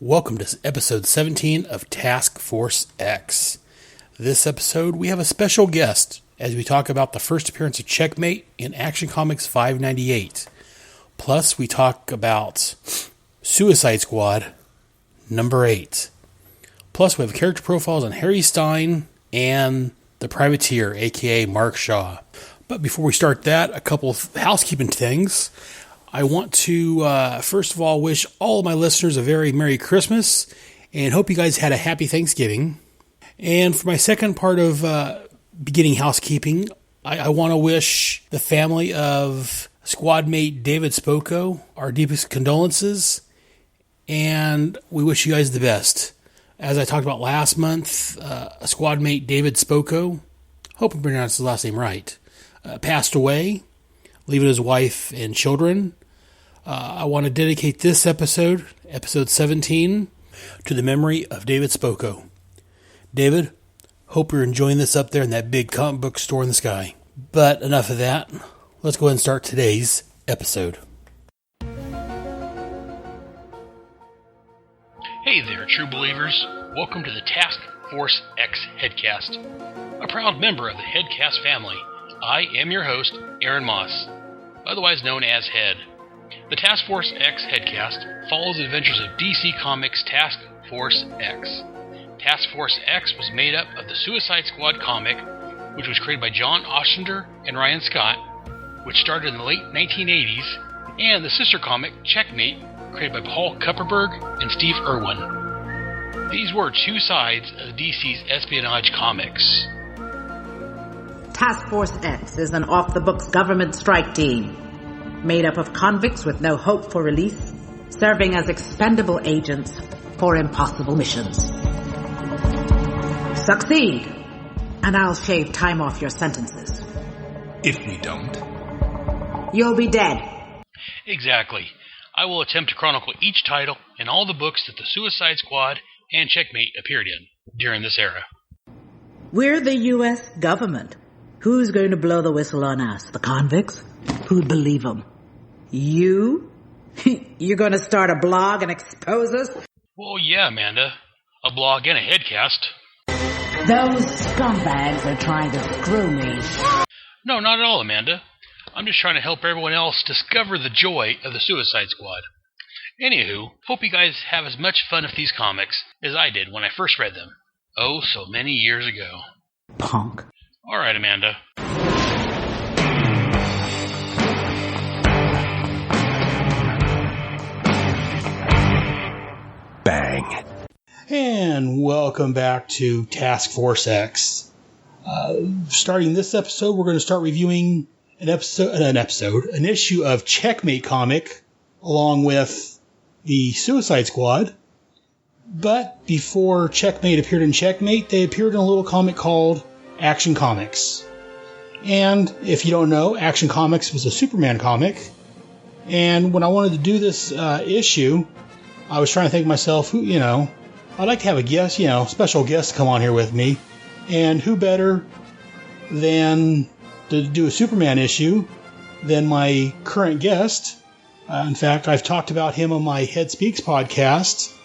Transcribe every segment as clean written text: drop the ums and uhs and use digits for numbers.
Welcome to episode 17 of Task Force X. This episode, we have a special guest as we talk about the first appearance of Checkmate in Action Comics 598. Plus, we talk about Suicide Squad number 8. Plus, we have character profiles on Harry Stein and the Privateer, aka Mark Shaw. But before we start that, a couple of housekeeping things. I want to, first of all, wish all of my listeners a very Merry Christmas and hope you guys had a happy Thanksgiving. And for my second part of beginning housekeeping, I want to wish the family of squad mate David Spoko our deepest condolences, and we wish you guys the best. As I talked about last month, squad mate David Spoko, hope I pronounced his last name right, passed away, leaving his wife and children. I want to dedicate this episode, episode 17, to the memory of David Spoko. David, hope you're enjoying this up there in that big comic book store in the sky. But enough of that. Let's go ahead and start today's episode. Hey there, true believers. Welcome to the Task Force X Headcast. A proud member of the Headcast family, I am your host, Aaron Moss, otherwise known as Head. The Task Force X Headcast follows the adventures of DC Comics' Task Force X. Task Force X was made up of the Suicide Squad comic, which was created by John Ostrander and Ryan Scott, which started in the late 1980s, and the sister comic, Checkmate, created by Paul Kupperberg and Steve Irwin. These were two sides of DC's espionage comics. Task Force X is an off-the-books government strike team, made up of convicts with no hope for release, serving as expendable agents for impossible missions. Succeed, and I'll shave time off your sentences. If we don't, you'll be dead. Exactly. I will attempt to chronicle each title and all the books that the Suicide Squad and Checkmate appeared in during this era. We're the U.S. government. Who's going to blow the whistle on us? The convicts? Who'd believe them? You? You're going to start a blog and expose us? Well, yeah, Amanda. A blog and a headcast. Those scumbags are trying to screw me. No, not at all, Amanda. I'm just trying to help everyone else discover the joy of the Suicide Squad. Anywho, hope you guys have as much fun with these comics as I did when I first read them. Oh, so many years ago. Punk. All right, Amanda. bang. And welcome back to Task Force X. Starting this episode, we're going to start reviewing an issue of Checkmate comic, along with the Suicide Squad. But before Checkmate appeared in Checkmate, they appeared in a little comic called Action Comics. And if you don't know, Action Comics was a Superman comic. And when I wanted to do this issue, I was trying to think to myself, I'd like to have a guest, special guest come on here with me. And who better than to do a Superman issue than my current guest. In fact, I've talked about him on my Head Speaks podcast,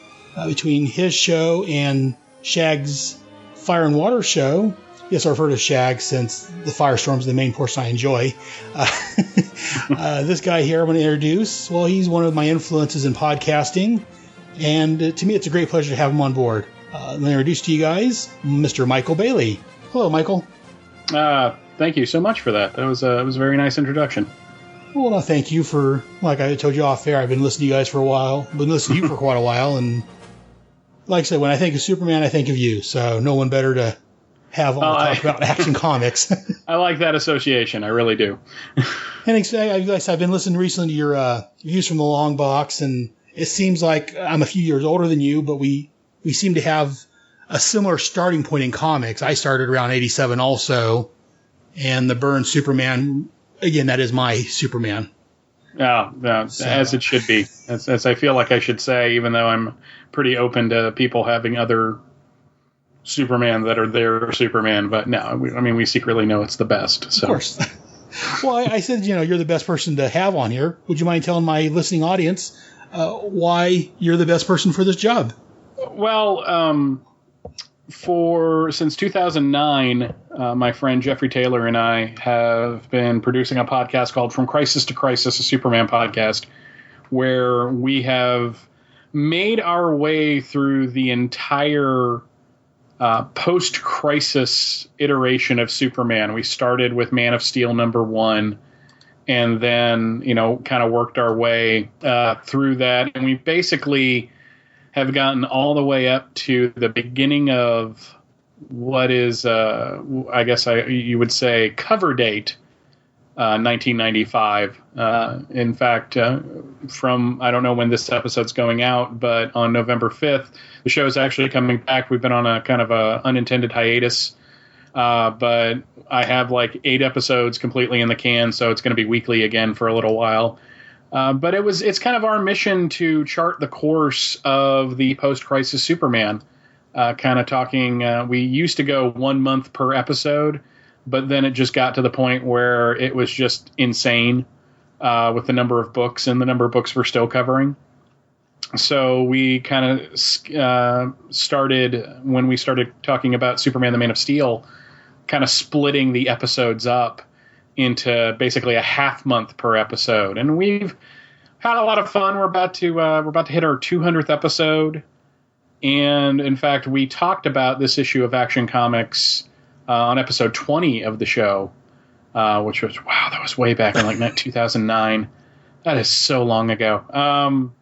between his show and Shag's Fire and Water show. Yes, I refer to Shag since the Firestorm's the main portion I enjoy. This guy here I'm going to introduce, well, he's one of my influences in podcasting, and to me it's a great pleasure to have him on board. Let me introduce to you guys Mr. Michael Bailey. Hello, Michael. Thank you so much for that. That was a very nice introduction. Well, no, thank you for, like I told you off air, I've been listening to you guys for a while. Been listening to you for quite a while, and like I said, when I think of Superman, I think of you. So no one better to have on to talk about Action Comics. I like that association. I really do. And I've been listening recently to your views from the Longbox, and it seems like I'm a few years older than you, but we seem to have a similar starting point in comics. I started around 87 also, and the Byrne Superman, again, that is my Superman. Yeah, so, as it should be. As I feel like I should say, even though I'm pretty open to people having other Superman that are their Superman. But no, we secretly know it's the best. So. Of course. Well, I said, you're the best person to have on here. Would you mind telling my listening audience why you're the best person for this job. Well, since 2009, my friend Jeffrey Taylor and I have been producing a podcast called From Crisis to Crisis, a Superman podcast, where we have made our way through the entire post-crisis iteration of Superman. We started with Man of Steel #1, and then, kind of worked our way through that. And we basically have gotten all the way up to the beginning of what is, I guess you would say, cover date, 1995. In fact, from, I don't know when this episode's going out, but on November 5th, the show is actually coming back. We've been on a kind of a unintended hiatus, but I have like 8 episodes completely in the can, so it's going to be weekly again for a little while. But it's kind of our mission to chart the course of the post-crisis Superman. Kind of talking, we used to go 1 month per episode, but then it just got to the point where it was just insane with the number of books and the number of books we're still covering. So we kind of started, when we started talking about Superman the Man of Steel, kind of splitting the episodes up into basically a half month per episode. And we've had a lot of fun. We're about to hit our 200th episode. And in fact, we talked about this issue of Action Comics on episode 20 of the show, which was, wow, that was way back in like 2009. That is so long ago.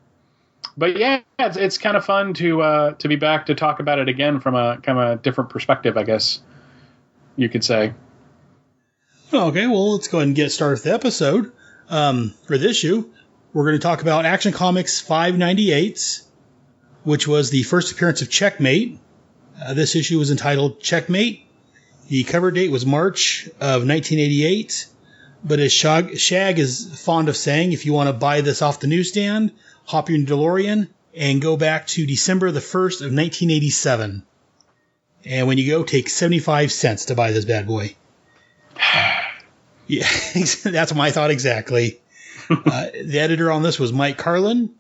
But yeah, it's kind of fun to be back to talk about it again from a kind of a different perspective, I guess you could say. Okay, well, let's go ahead and get started with the episode. For this issue, we're going to talk about Action Comics 598, which was the first appearance of Checkmate. This issue was entitled Checkmate. The cover date was March of 1988. But as Shag is fond of saying, if you want to buy this off the newsstand, hop your DeLorean and go back to December the 1st of 1987. And when you go, take 75 cents to buy this bad boy. Yeah, that's my thought exactly. The editor on this was Mike Carlin.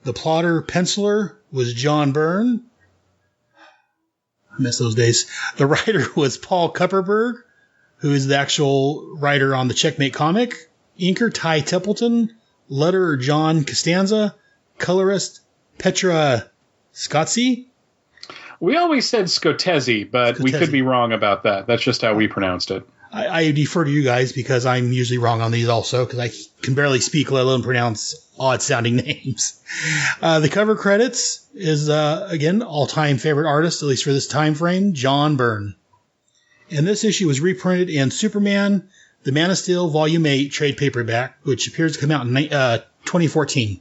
The plotter penciler was John Byrne. I miss those days. The writer was Paul Kupperberg, who is the actual writer on the Checkmate comic. Inker Ty Templeton. Letterer John Costanza. Colorist Petra Scotzi. We always said Scotezi, but we could be wrong about that. That's just how we pronounced it. I defer to you guys because I'm usually wrong on these also, because I can barely speak, let alone pronounce odd-sounding names. The cover credits is, again, all-time favorite artist, at least for this time frame, John Byrne. And this issue was reprinted in Superman, The Man of Steel, Volume 8, trade paperback, which appears to come out in 2014.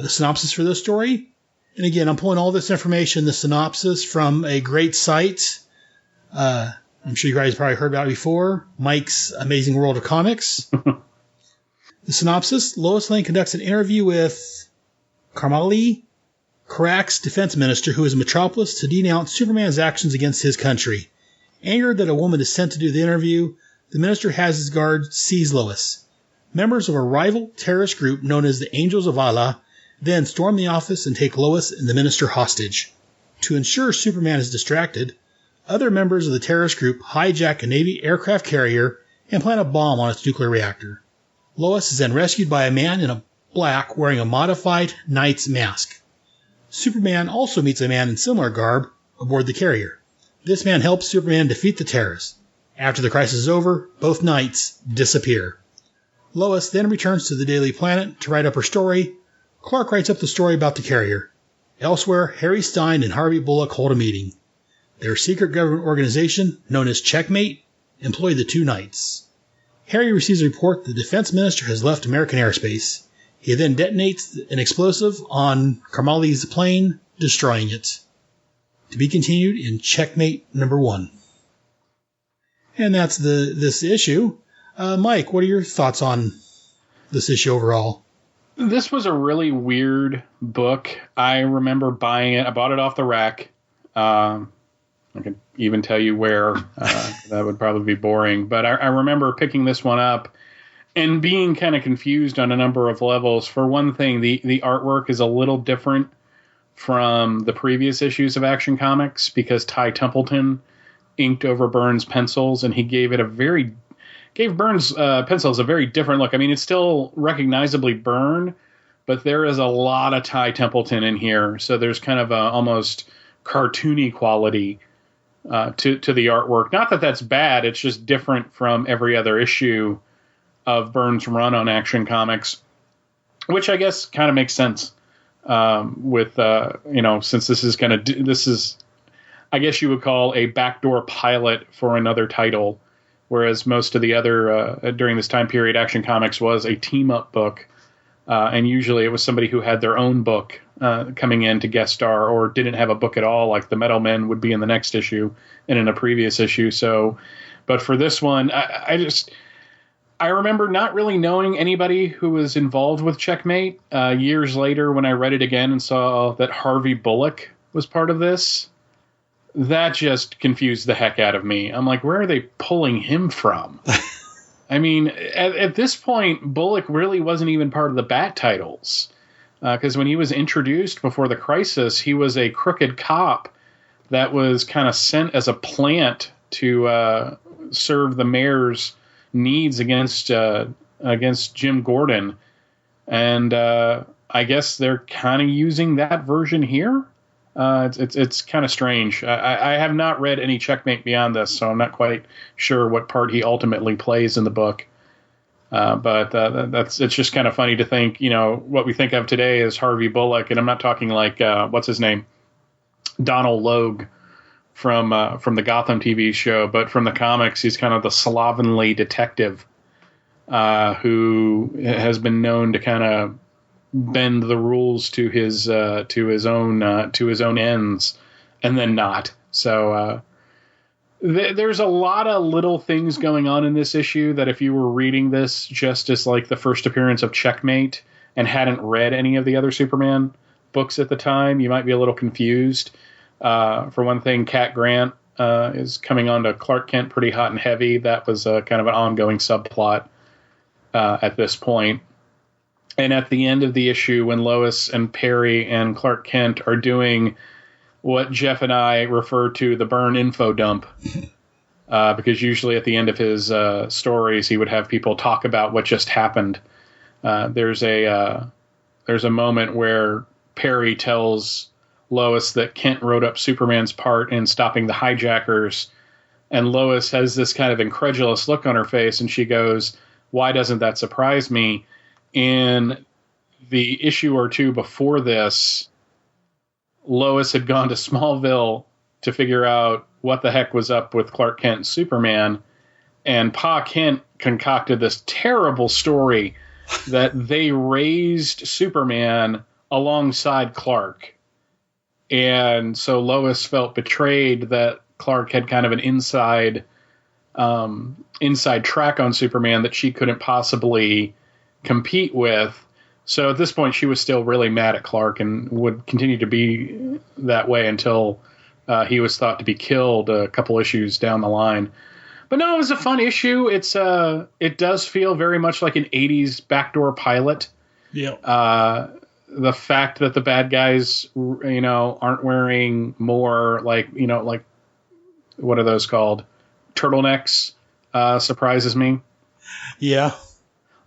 The synopsis for this story, and again, I'm pulling all this information, the synopsis, from a great site. I'm sure you guys probably heard about it before. Mike's Amazing World of Comics. The synopsis, Lois Lane conducts an interview with Kamala Karak's defense minister, who is in Metropolis, to denounce Superman's actions against his country. Angered that a woman is sent to do the interview, the minister has his guard seize Lois. Members of a rival terrorist group known as the Angels of Allah then storm the office and take Lois and the minister hostage. To ensure Superman is distracted, other members of the terrorist group hijack a Navy aircraft carrier and plant a bomb on its nuclear reactor. Lois is then rescued by a man in black wearing a modified knight's mask. Superman also meets a man in similar garb aboard the carrier. This man helps Superman defeat the terrorists. After the crisis is over, both knights disappear. Lois then returns to the Daily Planet to write up her story. Clark writes up the story about the carrier. Elsewhere, Harry Stein and Harvey Bullock hold a meeting. Their secret government organization, known as Checkmate, employed the two knights. Harry receives a report that the defense minister has left American airspace. He then detonates an explosive on Kamala's plane, destroying it. To be continued in Checkmate #1. And that's this issue. Mike, what are your thoughts on this issue overall? This was a really weird book. I remember buying it. I bought it off the rack. I can even tell you where. That would probably be boring. But I remember picking this one up and being kind of confused on a number of levels. For one thing, the artwork is a little different from the previous issues of Action Comics because Ty Templeton inked over Burns' pencils, and he gave Burns' pencils a very different look. I mean, it's still recognizably Byrne, but there is a lot of Ty Templeton in here, so there's kind of a almost cartoony quality to the artwork. Not that that's bad, it's just different from every other issue of Byrne's run on Action Comics, which I guess kind of makes sense with since this is I guess you would call a backdoor pilot for another title, whereas most of the other during this time period, Action Comics was a team up book, and usually it was somebody who had their own book coming in to guest star or didn't have a book at all, like the Metal Men would be in the next issue and in a previous issue. So, but for this one, I remember not really knowing anybody who was involved with Checkmate. Years later, when I read it again and saw that Harvey Bullock was part of this, that just confused the heck out of me. I'm like, where are they pulling him from? I mean, at this point, Bullock really wasn't even part of the Bat titles. Because when he was introduced before the Crisis, he was a crooked cop that was kind of sent as a plant to serve the mayor's needs against Jim Gordon. And I guess they're kind of using that version here. It's kind of strange. I have not read any Checkmate beyond this, so I'm not quite sure what part he ultimately plays in the book. But it's just kind of funny to think, what we think of today as Harvey Bullock, and I'm not talking like what's his name, Donald Logue from the Gotham TV show, but from the comics, he's kind of the slovenly detective who has been known to kind of bend the rules to his own ends, and then not. So there's a lot of little things going on in this issue that if you were reading this just as like the first appearance of Checkmate and hadn't read any of the other Superman books at the time, you might be a little confused. For one thing, Cat Grant is coming on to Clark Kent pretty hot and heavy. That was kind of an ongoing subplot at this point. And at the end of the issue, when Lois and Perry and Clark Kent are doing what Jeff and I refer to the Byrne info dump, because usually at the end of his stories, he would have people talk about what just happened. There's a moment where Perry tells Lois that Kent wrote up Superman's part in stopping the hijackers, and Lois has this kind of incredulous look on her face, and she goes, "Why doesn't that surprise me?" In the issue or two before this, Lois had gone to Smallville to figure out what the heck was up with Clark Kent and Superman, and Pa Kent concocted this terrible story that they raised Superman alongside Clark. And so Lois felt betrayed that Clark had kind of an inside track on Superman that she couldn't possibly compete with. So at this point, she was still really mad at Clark and would continue to be that way until he was thought to be killed a couple issues down the line. But no, it was a fun issue. It does feel very much like an 80s backdoor pilot. Yeah. The fact that the bad guys, aren't wearing more like what are those called? Turtlenecks, surprises me. Yeah.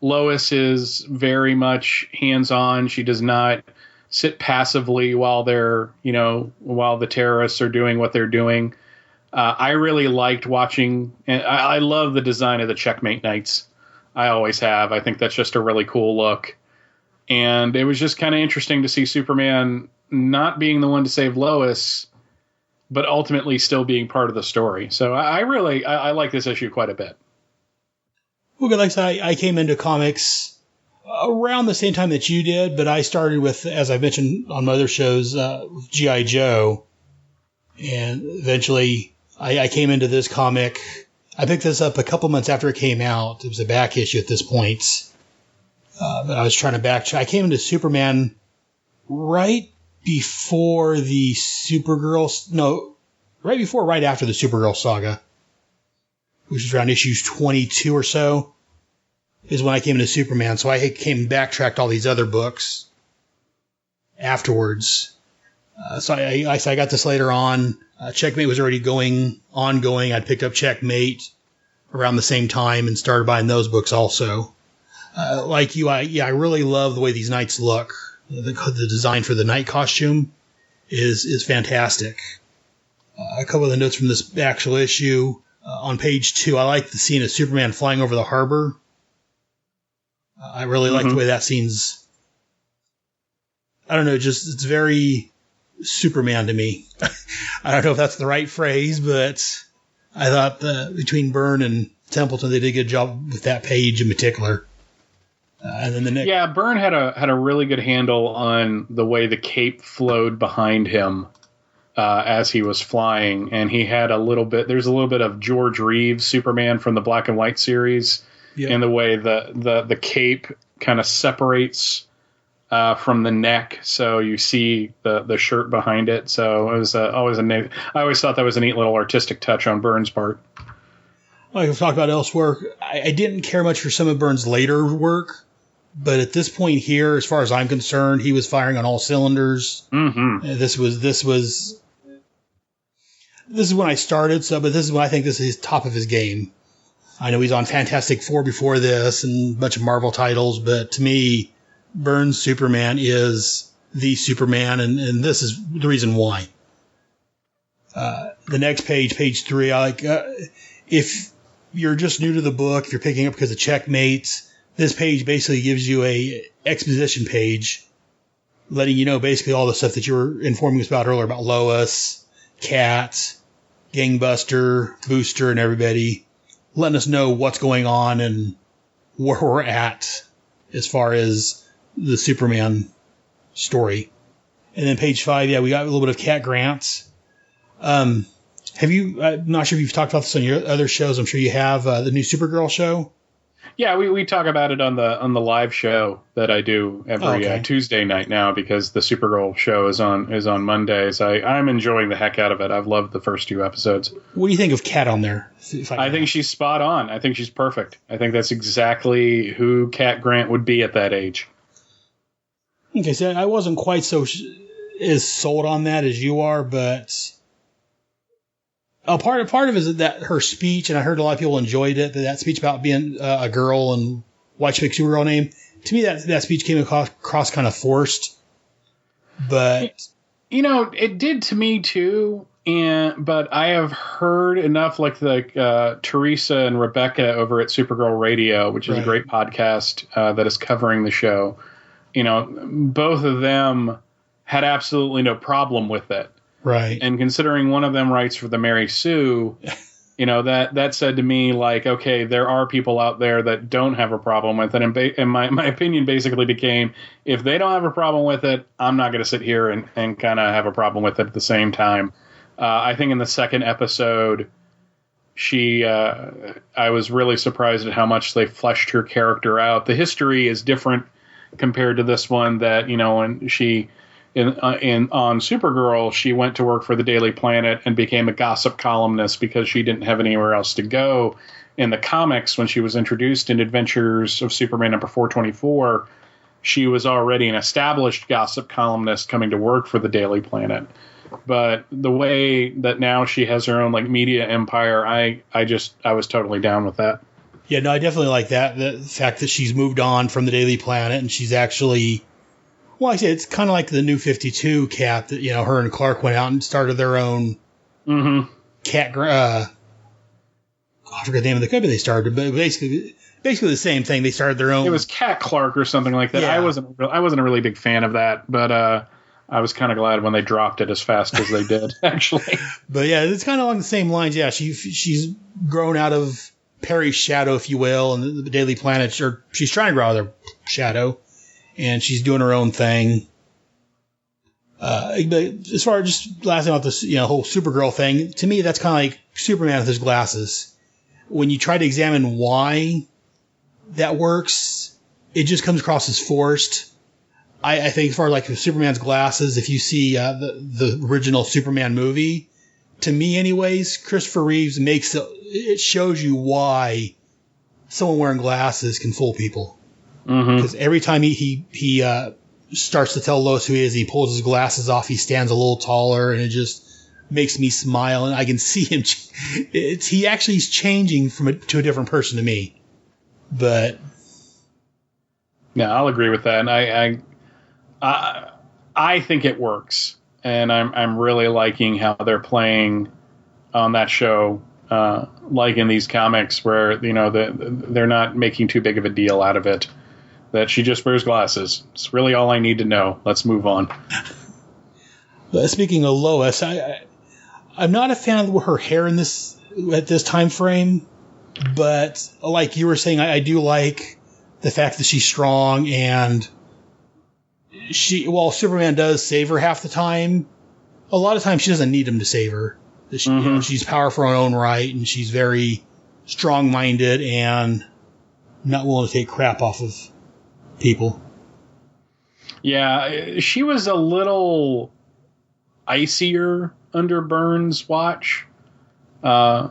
Lois is very much hands-on. She does not sit passively while the terrorists are doing what they're doing. I really liked watching, and I love the design of the Checkmate Knights. I always have. I think that's just a really cool look. And it was just kind of interesting to see Superman not being the one to save Lois, but ultimately still being part of the story. So I like this issue quite a bit. Well, good. Like I said, I came into comics around the same time that you did, but I started with, as I mentioned on my other shows, with G.I. Joe. And eventually I came into this comic. I picked this up a couple months after it came out. It was a back issue at this point. But I was trying to backtrack. I came into Superman right after the Supergirl saga, which is around issues 22 or so. is when I came into Superman. So I came and backtracked all these other books afterwards. So I got this later on. Checkmate was already ongoing. I'd picked up Checkmate around the same time and started buying those books also. Like you, I really love the way these knights look. The design for the knight costume is fantastic. A couple of the notes from this actual issue. On page 2, I like the scene of Superman flying over the harbor. I really like the way that scene's... I don't know, it's very Superman to me. I don't know if that's the right phrase, but I thought between Byrne and Templeton, they did a good job with that page in particular. And then the next... Yeah, Byrne had a really good handle on the way the cape flowed behind him as he was flying, and he had there's a little bit of George Reeves Superman from the Black and White series, in the way the cape kind of separates from the neck, so you see the shirt behind it. So it was always I always thought that was a neat little artistic touch on Byrne's part. Like we've talked about elsewhere, I didn't care much for some of Byrne's later work, but at this point here, as far as I'm concerned, he was firing on all cylinders. This is when I started, but this is when I think this is top of his game. I know he's on Fantastic Four before this and a bunch of Marvel titles, but to me, Byrne's Superman is the Superman, and this is the reason why. The next page 3, I like. If you're just new to the book, if you're picking up because of Checkmate, this page basically gives you a exposition page, letting you know basically all the stuff that you were informing us about earlier about Lois, Cat, Gangbuster, Booster, and everybody, letting us know what's going on and where we're at as far as the Superman story. And then page 5, we got a little bit of Cat Grant. I'm not sure if you've talked about this on your other shows. I'm sure you have, the new Supergirl show. Yeah, we talk about it on the live show that I do every Tuesday night now, because the Supergirl show is on Mondays. I'm enjoying the heck out of it. I've loved the first 2 episodes. What do you think of Cat on there? I think she's spot on. I think she's perfect. I think that's exactly who Cat Grant would be at that age. Okay, so I wasn't quite so as sold on that as you are, but part of it is that her speech, and I heard a lot of people enjoyed it, that speech about being a girl and why she picked Supergirl name. To me, that speech came across kind of forced. But it did to me too. But I have heard enough, like Teresa and Rebecca over at Supergirl Radio, which is a great podcast that is covering the show. Both of them had absolutely no problem with it. Right. And considering one of them writes for the Mary Sue, that said to me, like, okay, there are people out there that don't have a problem with it. And my opinion basically became, if they don't have a problem with it, I'm not going to sit here and kind of have a problem with it at the same time. I think in the second episode, I was really surprised at how much they fleshed her character out. The history is different compared to this one, that, when she... on Supergirl, she went to work for the Daily Planet and became a gossip columnist because she didn't have anywhere else to go. In the comics, when she was introduced in Adventures of Superman number 424, she was already an established gossip columnist coming to work for the Daily Planet. But the way that now she has her own media empire, I was totally down with that. Yeah, no, I definitely like that. The fact that she's moved on from the Daily Planet and she's actually... Well, I say it's kind of like the New 52 Cat that, her and Clark went out and started their own Cat. I forget the name of the company they started, but basically the same thing. They started their own. It was Cat Clark or something like that. Yeah. I wasn't a really big fan of that, but I was kind of glad when they dropped it as fast as they did, actually. But yeah, it's kind of along the same lines. Yeah, she's grown out of Perry's shadow, if you will, and the Daily Planet, or she's trying to grow out of their shadow. And she's doing her own thing. But as far as just last about this, whole Supergirl thing, to me, that's kind of like Superman with his glasses. When you try to examine why that works, it just comes across as forced. I think as far as with Superman's glasses, if you see the original Superman movie, to me anyways, Christopher Reeves it shows you why someone wearing glasses can fool people. Mm-hmm. Because every time he starts to tell Lois who he is, he pulls his glasses off, he stands a little taller, and it just makes me smile, and I can see him. He actually is changing to a different person to me. But yeah, I'll agree with that, and I think it works, and I'm really liking how they're playing on that show, like in these comics, where they're not making too big of a deal out of it. That she just wears glasses. It's really all I need to know. Let's move on. Speaking of Lois, I'm not a fan of her hair at this time frame, but like you were saying, I do like the fact that she's strong, and while Superman does save her half the time, a lot of times she doesn't need him to save her. She's powerful in her own right, and she's very strong-minded and not willing to take crap off of people. Yeah, she was a little icier under Byrne's watch. I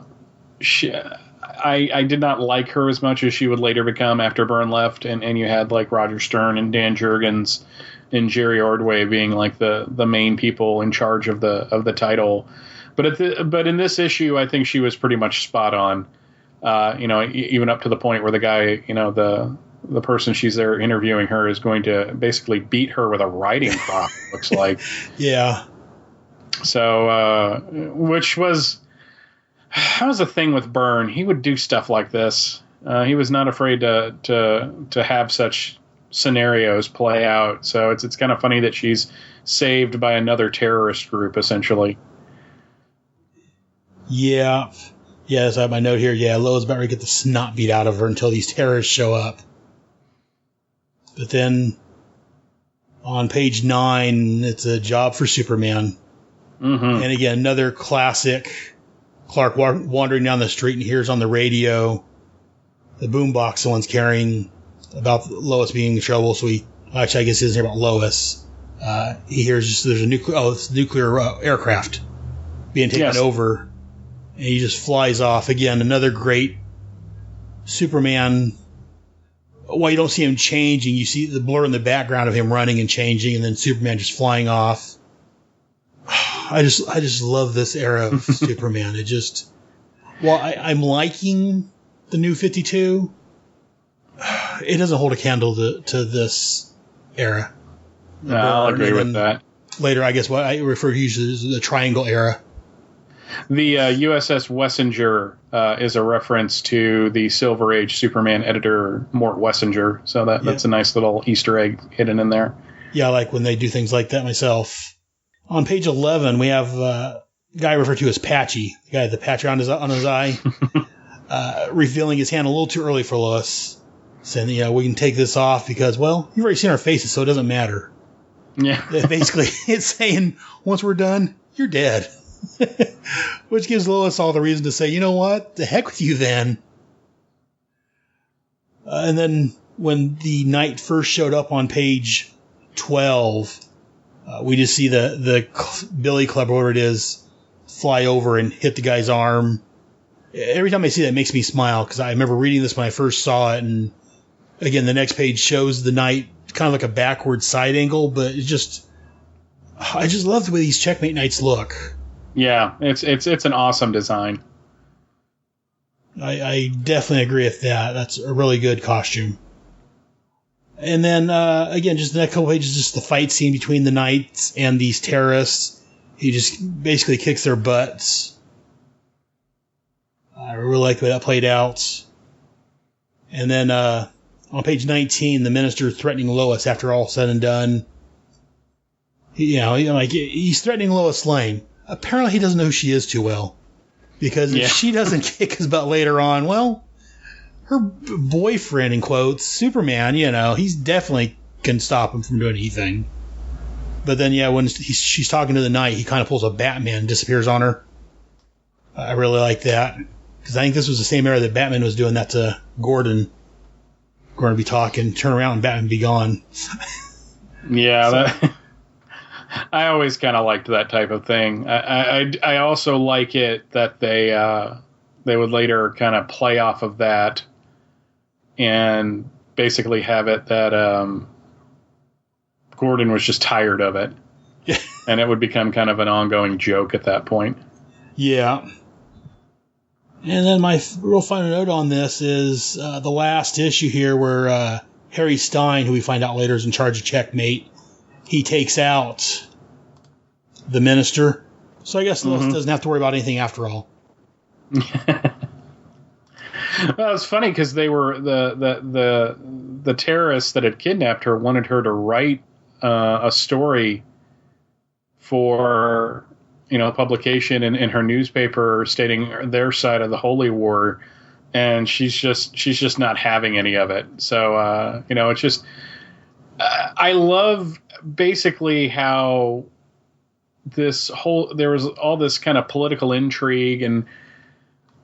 did not like her as much as she would later become after Byrne left, and you had like Roger Stern and Dan Jurgens and Jerry Ordway being like the main people in charge of the title. But in this issue, I think she was pretty much spot on. Even up to the point where the guy, the person she's there interviewing her is going to basically beat her with a riding crop, looks like. Yeah. So, that was the thing with Byrne. He would do stuff like this. He was not afraid to have such scenarios play out. So it's kind of funny that she's saved by another terrorist group, essentially. Yeah. Yes, I have my note here. Yeah, Lois about to get the snot beat out of her until these terrorists show up. But then on page 9, it's a job for Superman. Mm-hmm. And again, another classic. Clark wandering down the street and hears on the radio the boombox someone's carrying about Lois being in trouble. So I guess he doesn't hear about Lois. He hears there's a nuclear aircraft being taken over. And he just flies off. Again, another great Superman. Well, you don't see him changing. You see the blur in the background of him running and changing, and then Superman just flying off. I just love this era of Superman. I'm liking the new 52. It doesn't hold a candle to this era. No, I'll agree with that. Later, I guess what I refer to usually as the Triangle era. The USS Wessinger is a reference to the Silver Age Superman editor Mort Wessinger, so that's a nice little Easter egg hidden in there. Yeah, I like when they do things like that myself. On page 11, we have a guy referred to as Patchy, the guy with the patch on his eye, revealing his hand a little too early for Lois, saying, we can take this off because, well, you've already seen our faces, so it doesn't matter. Yeah. Basically, it's saying, once we're done, you're dead. Which gives Lois all the reason to say, you know what? The heck with you then. And then when the Knight first showed up on page 12, we just see the Billy Club, or whatever it is, fly over and hit the guy's arm. Every time I see that, it makes me smile, because I remember reading this when I first saw it, and again, the next page shows the Knight kind of like a backward side angle, but I just love the way these Checkmate Knights look. Yeah, it's an awesome design. I definitely agree with that. That's a really good costume. And then, again, just the next couple pages, just the fight scene between the Knights and these terrorists. He just basically kicks their butts. I really like the way that played out. And then, on page 19, the Minister threatening Lois after all said and done. He's threatening Lois Lane. Apparently he doesn't know who she is too well. Because if she doesn't kick his butt later on, well, her boyfriend, in quotes, Superman, he's definitely can stop him from doing anything. But then, when she's talking to the Knight, he kind of pulls a Batman and disappears on her. I really like that. Because I think this was the same era that Batman was doing that to Gordon. Gordon would be talking, turn around, and Batman would be gone. Yeah, I always kind of liked that type of thing. I also like it that they would later kind of play off of that and basically have it that Gordon was just tired of it. Yeah. And it would become kind of an ongoing joke at that point. Yeah. And then my real final note on this is the last issue here where Harry Stein, who we find out later is in charge of Checkmate, he takes out the minister. So I guess Lois doesn't have to worry about anything after all. Well, it's funny because they were the terrorists that had kidnapped her wanted her to write a story for publication in her newspaper stating their side of the Holy War, and she's just not having any of it. So it's just I love basically how there was all this kind of political intrigue. And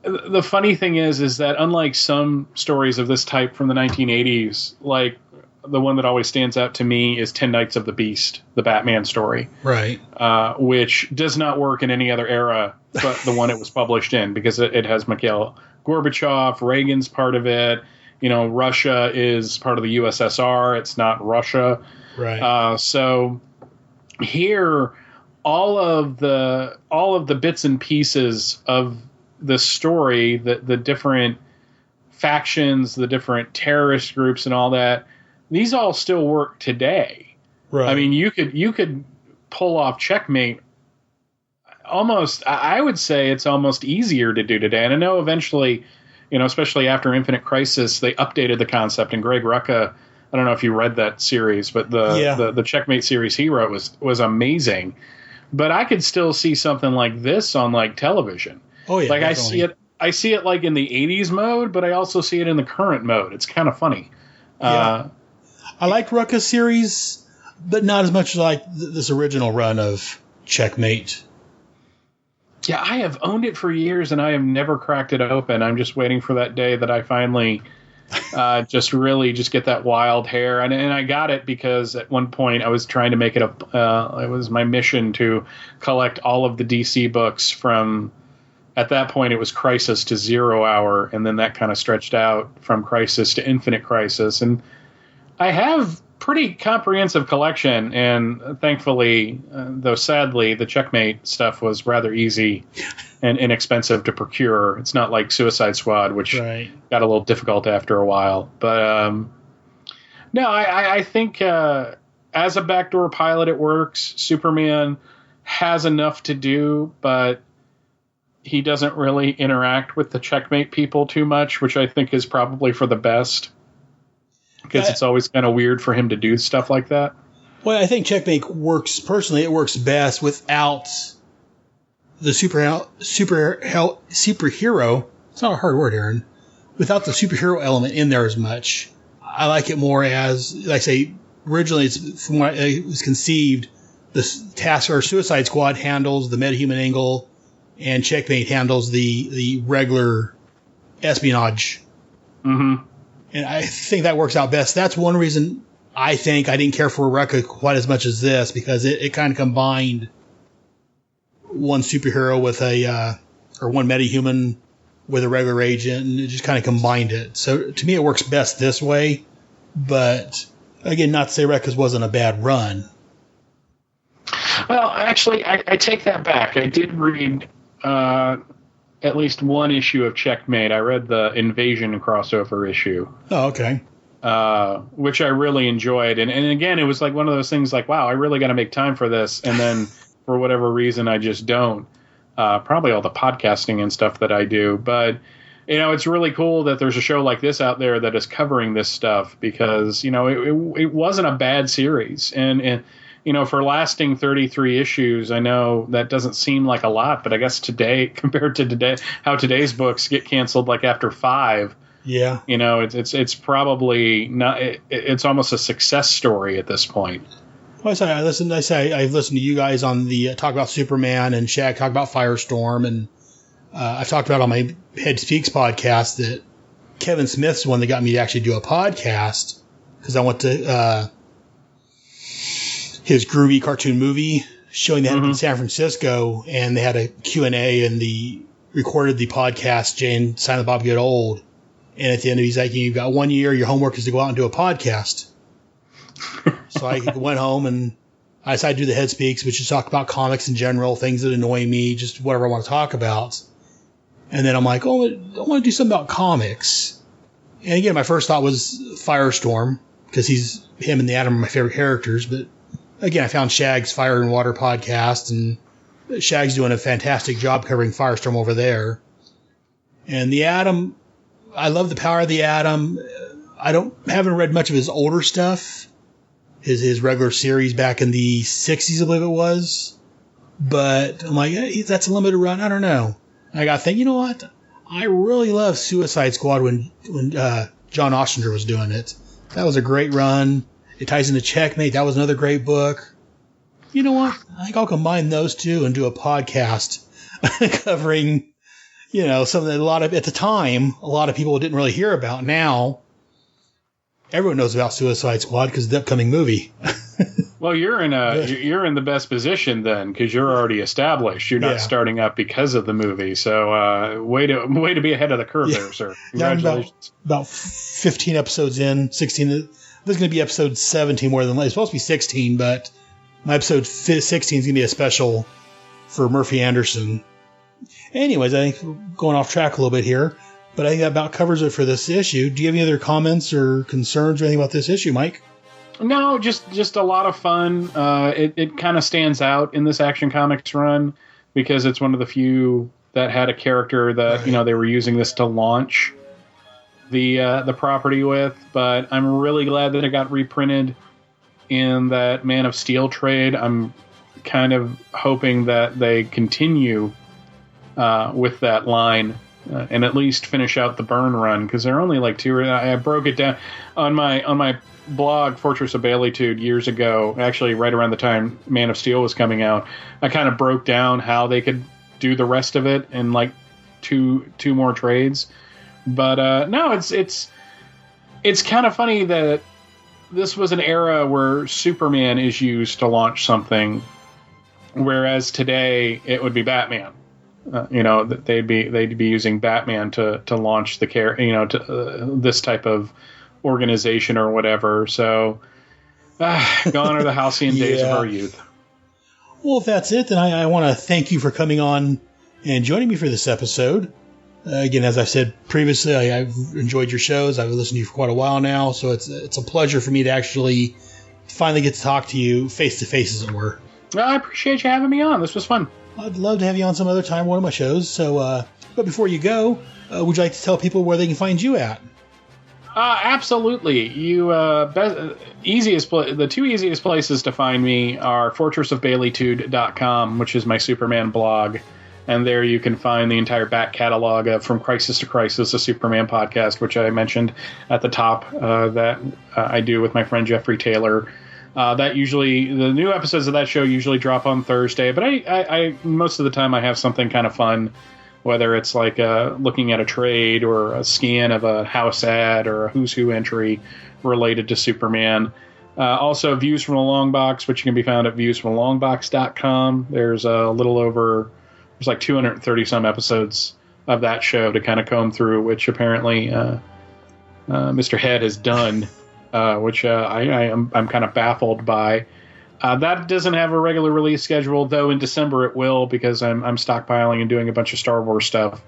the funny thing is that unlike some stories of this type from the 1980s, like the one that always stands out to me is 10 Nights of the Beast, the Batman story. Right. Which does not work in any other era but the one it was published in, because it has Mikhail Gorbachev, Reagan's part of it. Russia is part of the USSR. It's not Russia. Right. So here, all of the bits and pieces of the story, the different factions, the different terrorist groups and all that, these all still work today. Right. I mean, you could pull off Checkmate almost, I would say it's almost easier to do today. And I know eventually, especially after Infinite Crisis, they updated the concept, and Greg Rucka, I don't know if you read that series, but the Checkmate series he wrote was amazing. But I could still see something like this on like television. Oh yeah. Like definitely. I see it like in the 80s mode, but I also see it in the current mode. It's kind of funny. Yeah. I like Rucka's series, but not as much as like this original run of Checkmate. Yeah, I have owned it for years, and I have never cracked it open. I'm just waiting for that day that I finally just get that wild hair. And I got it because at one point I was trying to make it it was my mission to collect all of the DC books from, at that point it was Crisis to 0 Hour, and then that kind of stretched out from Crisis to Infinite Crisis. And I have pretty comprehensive collection, and thankfully, though sadly, the Checkmate stuff was rather easy and inexpensive to procure. It's not like Suicide Squad, which got a little difficult after a while. But no, I think as a backdoor pilot, it works. Superman has enough to do, but he doesn't really interact with the Checkmate people too much, which I think is probably for the best. Because it's always kind of weird for him to do stuff like that. Well, I think Checkmate works, personally, it works best without the superhero. It's not a hard word, Aaron. Without the superhero element in there as much. I like it more as, like I say, originally, it's from what it was conceived, the Task or Suicide Squad handles the metahuman angle, and Checkmate handles the regular espionage. Mm-hmm. And I think that works out best. That's one reason I think I didn't care for Rucka quite as much as this, because it kind of combined one superhero with or one metahuman with a regular agent, and it just kind of combined it. So to me, it works best this way. But again, not to say Rucka's wasn't a bad run. Well, actually, I take that back. I did read at least one issue of Checkmate. I read the Invasion crossover issue. Oh, okay. Which I really enjoyed. And again, it was like one of those things like, wow, I really got to make time for this. And then for whatever reason, I just don't. Probably all the podcasting and stuff that I do. But, it's really cool that there's a show like this out there that is covering this stuff, because, it wasn't a bad series. And for lasting 33 issues, I know that doesn't seem like a lot, but I guess today, compared to today, how today's books get canceled like after 5, yeah, it's probably not. It's almost a success story at this point. Well, I've listened to you guys on the talk about Superman, and Shaq talk about Firestorm, and I've talked about on my Head Speaks podcast that Kevin Smith's the one that got me to actually do a podcast, because I went to his groovy cartoon movie showing that in San Francisco, and they had a Q&A, and recorded the podcast, Jay and Silent Bob Get Old. And at the end of it, he's like, you've got 1 year, your homework is to go out and do a podcast. So I went home and I decided to do the Head Speaks, which is talk about comics in general, things that annoy me, just whatever I want to talk about. And then I'm like, oh, I want to do something about comics. And again, my first thought was Firestorm, because him and the Atom are my favorite characters. But again, I found Shag's Fire and Water podcast, and Shag's doing a fantastic job covering Firestorm over there. And the Atom, I love the power of the Atom. Haven't read much of his older stuff, his regular series back in the 60s, I believe it was. But I'm like, hey, that's a limited run. I don't know. I got to think, you know what? I really love Suicide Squad when John Ostrander was doing it. That was a great run. It ties into Checkmate. That was another great book. You know what? I think I'll combine those two and do a podcast covering, something that at the time, a lot of people didn't really hear about. Now, everyone knows about Suicide Squad because of the upcoming movie. Well, you're in the best position then, because you're already established. You're not starting up because of the movie. So way to be ahead of the curve there, sir. Congratulations. About 15 episodes in, 16. This is going to be episode 17 more than it's supposed to be 16, but my episode 16 is going to be a special for Murphy Anderson. Anyways, I think we're going off track a little bit here, but I think that about covers it for this issue. Do you have any other comments or concerns or anything about this issue, Mike? No, just a lot of fun. It kind of stands out in this Action Comics run because it's one of the few that had a character that they were using this to launch the property with. But I'm really glad that it got reprinted in that Man of Steel trade. I'm kind of hoping that they continue with that line and at least finish out the Byrne run, because they're only like two. I broke it down on my blog, Fortress of Baileytude, years ago, actually right around the time Man of Steel was coming out. I kind of broke down how they could do the rest of it in like two more trades. But no, it's kind of funny that this was an era where Superman is used to launch something, whereas today it would be Batman. They'd be using Batman to launch the this type of organization or whatever. So gone are the halcyon days of our youth. Well, if that's it, then I want to thank you for coming on and joining me for this episode. Again, as I've said previously, I've enjoyed your shows. I've listened to you for quite a while now, so it's a pleasure for me to actually finally get to talk to you face to face, as it were. Well, I appreciate you having me on. This was fun. I'd love to have you on some other time, one of my shows. So, but before you go, would you like to tell people where they can find you at? Absolutely. The two easiest places to find me are fortressofbaileytude.com, which is my Superman blog. And there you can find the entire back catalog of From Crisis to Crisis, a Superman podcast, which I mentioned at the top that I do with my friend Jeffrey Taylor. The new episodes of that show usually drop on Thursday, but I most of the time I have something kind of fun, whether it's like looking at a trade or a scan of a house ad or a Who's Who entry related to Superman. Also, Views from the Longbox, which can be found at viewsfromthelongbox.com. There's there's like 230 some episodes of that show to kind of comb through, which apparently Mr. Head has done. Which I'm kind of baffled by. That doesn't have a regular release schedule, though in December it will, because I'm stockpiling and doing a bunch of Star Wars stuff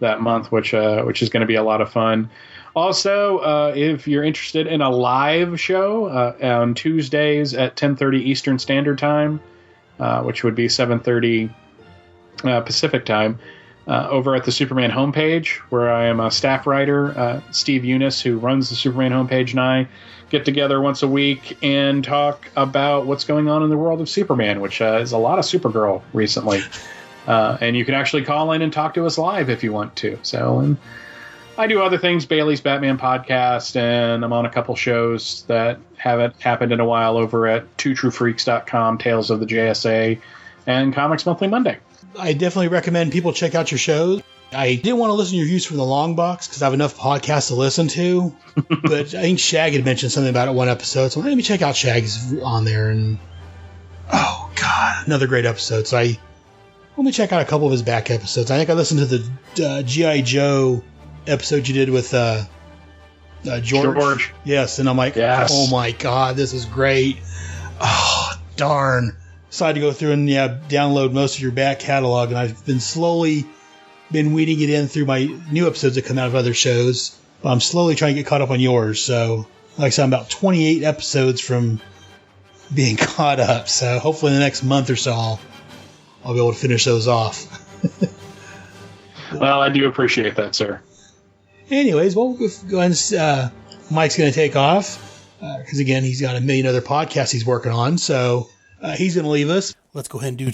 that month, which is going to be a lot of fun. Also, if you're interested in a live show on Tuesdays at 10:30 Eastern Standard Time, which would be 7:30 Pacific Time, over at the Superman homepage, where I am a staff writer, Steve Eunice, who runs the Superman homepage, and I get together once a week and talk about what's going on in the world of Superman, which is a lot of Supergirl recently. And you can actually call in and talk to us live if you want to. So, and I do other things, Bailey's Batman podcast, and I'm on a couple shows that haven't happened in a while over at twotruefreaks.com, Tales of the JSA, and Comics Monthly Monday. I definitely recommend people check out your shows. I didn't want to listen to your Views from the Longbox because I have enough podcasts to listen to, but I think Shag had mentioned something about it one episode, so let me check out Shag's on there, and oh god, another great episode. So let me check out a couple of his back episodes. I think I listened to the G.I. Joe episode you did with George. Yes, and I'm like, yes. Oh my God, this is great. Oh, darn. Decided to go through and download most of your back catalog, and I've been weeding it in through my new episodes that come out of other shows. But I'm slowly trying to get caught up on yours. So, like I said, I'm about 28 episodes from being caught up. So hopefully in the next month or so, I'll be able to finish those off. Well, I do appreciate that, sir. Anyways, we'll go ahead and Mike's going to take off because, again, he's got a million other podcasts he's working on. So he's going to leave us. Let's go ahead and do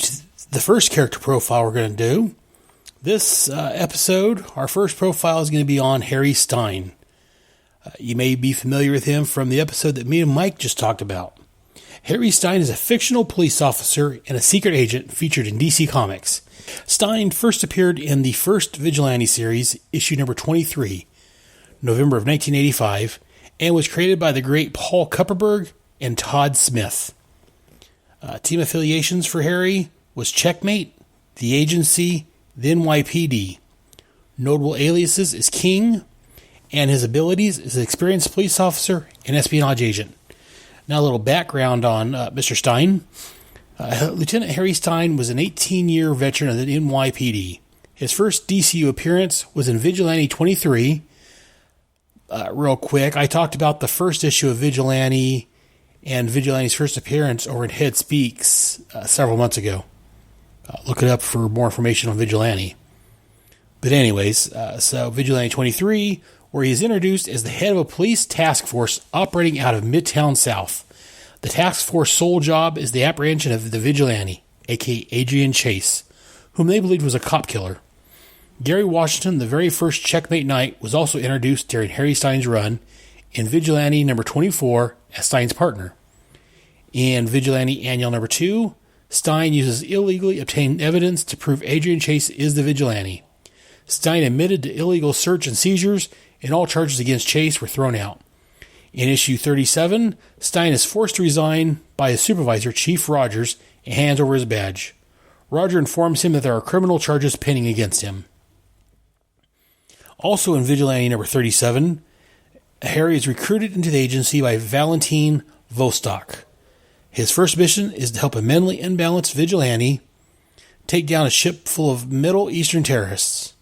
the first character profile we're going to do. This episode, our first profile is going to be on Harry Stein. You may be familiar with him from the episode that me and Mike just talked about. Harry Stein is a fictional police officer and a secret agent featured in DC Comics. Stein first appeared in the first Vigilante series, issue number 23, November of 1985, and was created by the great Paul Kupperberg and Todd Smith. Team affiliations for Harry was Checkmate, the Agency, the NYPD. Notable aliases is King, and his abilities is an experienced police officer and espionage agent. Now a little background on Mr. Stein. Lieutenant Harry Stein was an 18-year veteran of the NYPD. His first DCU appearance was in Vigilante 23. Real quick, I talked about the first issue of Vigilante and Vigilante's first appearance over in Head Speaks several months ago. Look it up for more information on Vigilante. But anyways, so Vigilante 23, where he is introduced as the head of a police task force operating out of Midtown South. The task force sole job is the apprehension of the Vigilante, a.k.a. Adrian Chase, whom they believed was a cop killer. Gary Washington, the very first Checkmate Knight, was also introduced during Harry Stein's run in Vigilante number 24 as Stein's partner. In Vigilante Annual number 2, Stein uses illegally obtained evidence to prove Adrian Chase is the Vigilante. Stein admitted to illegal search and seizures, and all charges against Chase were thrown out. In issue 37, Stein is forced to resign by his supervisor, Chief Rogers, and hands over his badge. Roger informs him that there are criminal charges pending against him. Also in Vigilante number 37, Harry is recruited into the agency by Valentin Vostok. His first mission is to help a mentally imbalanced vigilante take down a ship full of Middle Eastern terrorists.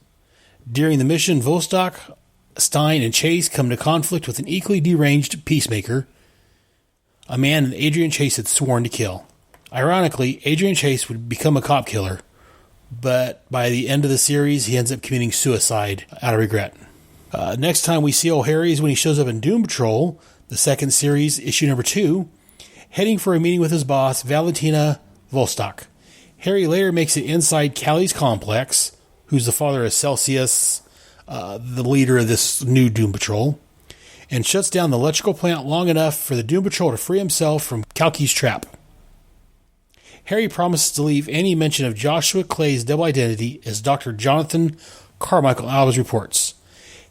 During the mission, Vostok, Stein, and Chase come to conflict with an equally deranged peacemaker, a man that Adrian Chase had sworn to kill. Ironically, Adrian Chase would become a cop killer, but by the end of the series, he ends up committing suicide out of regret. Next time we see old Harry is when he shows up in Doom Patrol, the second series, issue number 2, heading for a meeting with his boss, Valentina Vostok. Harry later makes it inside Callie's complex, who's the father of Celsius, the leader of this new Doom Patrol, and shuts down the electrical plant long enough for the Doom Patrol to free himself from Kalki's trap. Harry promises to leave any mention of Joshua Clay's double identity as Dr. Jonathan Carmichael Alves reports.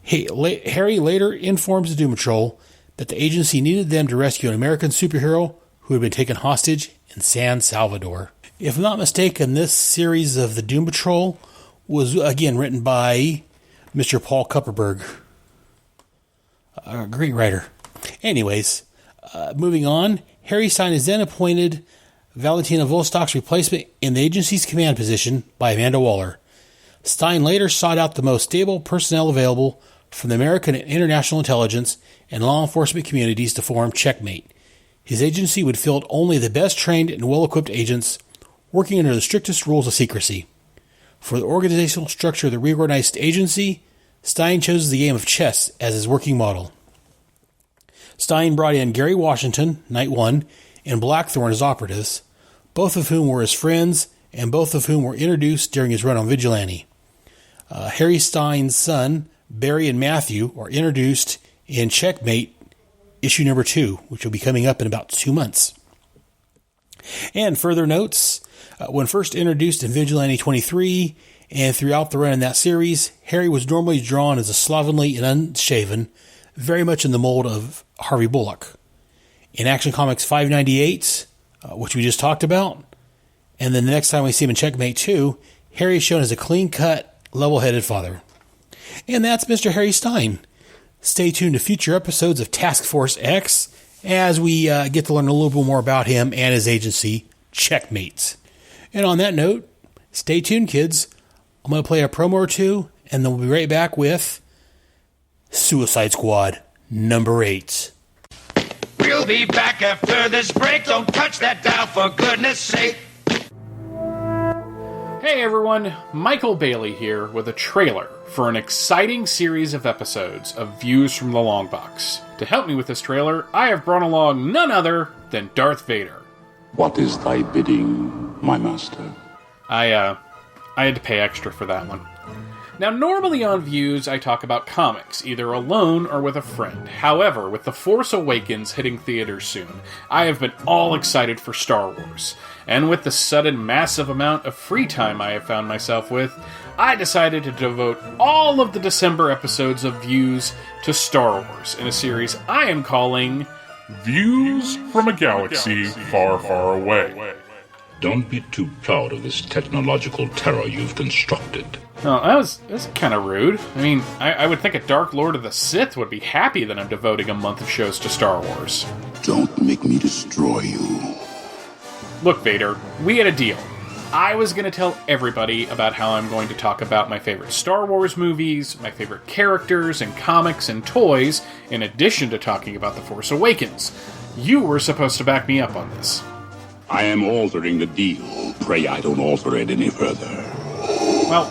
Harry later informs the Doom Patrol that the agency needed them to rescue an American superhero who had been taken hostage in San Salvador. If I'm not mistaken, this series of the Doom Patrol was again written by Mr. Paul Kupperberg. A great writer. Anyways, moving on, Harry Stein is then appointed Valentina Vostok's replacement in the agency's command position by Amanda Waller. Stein later sought out the most stable personnel available from the American and international intelligence and law enforcement communities to form Checkmate. His agency would field only the best trained and well-equipped agents working under the strictest rules of secrecy. For the organizational structure of the reorganized agency, Stein chose the game of chess as his working model. Stein brought in Gary Washington, Night 1, and Blackthorne as operatives, both of whom were his friends and both of whom were introduced during his run on Vigilante. Harry Stein's son, Barry and Matthew, are introduced in Checkmate issue number 2, which will be coming up in about 2 months. And further notes, when first introduced in Vigilante 23 and throughout the run in that series, Harry was normally drawn as a slovenly and unshaven, very much in the mold of Harvey Bullock. In Action Comics 598, which we just talked about, and then the next time we see him in Checkmate 2, Harry is shown as a clean-cut, level-headed father. And that's Mr. Harry Stein. Stay tuned to future episodes of Task Force X as we get to learn a little bit more about him and his agency, Checkmate. And on that note, stay tuned, kids. I'm going to play a promo or two, and then we'll be right back with Suicide Squad number 8. We'll be back after this break. Don't touch that dial, for goodness sake. Hey everyone, Michael Bailey here with a trailer for an exciting series of episodes of Views from the Longbox. To help me with this trailer, I have brought along none other than Darth Vader. What is thy bidding, my master? I had to pay extra for that one. Now, normally on Views, I talk about comics, either alone or with a friend. However, with The Force Awakens hitting theaters soon, I have been all excited for Star Wars. And with the sudden massive amount of free time I have found myself with, I decided to devote all of the December episodes of Views to Star Wars in a series I am calling Views from a Galaxy Far, Far Away. Don't be too proud of this technological terror you've constructed. Oh, that was kind of rude. I mean, I would think a Dark Lord of the Sith would be happy that I'm devoting a month of shows to Star Wars. Don't make me destroy you. Look, Vader, we had a deal. I was going to tell everybody about how I'm going to talk about my favorite Star Wars movies, my favorite characters and comics and toys, in addition to talking about The Force Awakens. You were supposed to back me up on this. I am altering the deal. Pray I don't alter it any further. Well,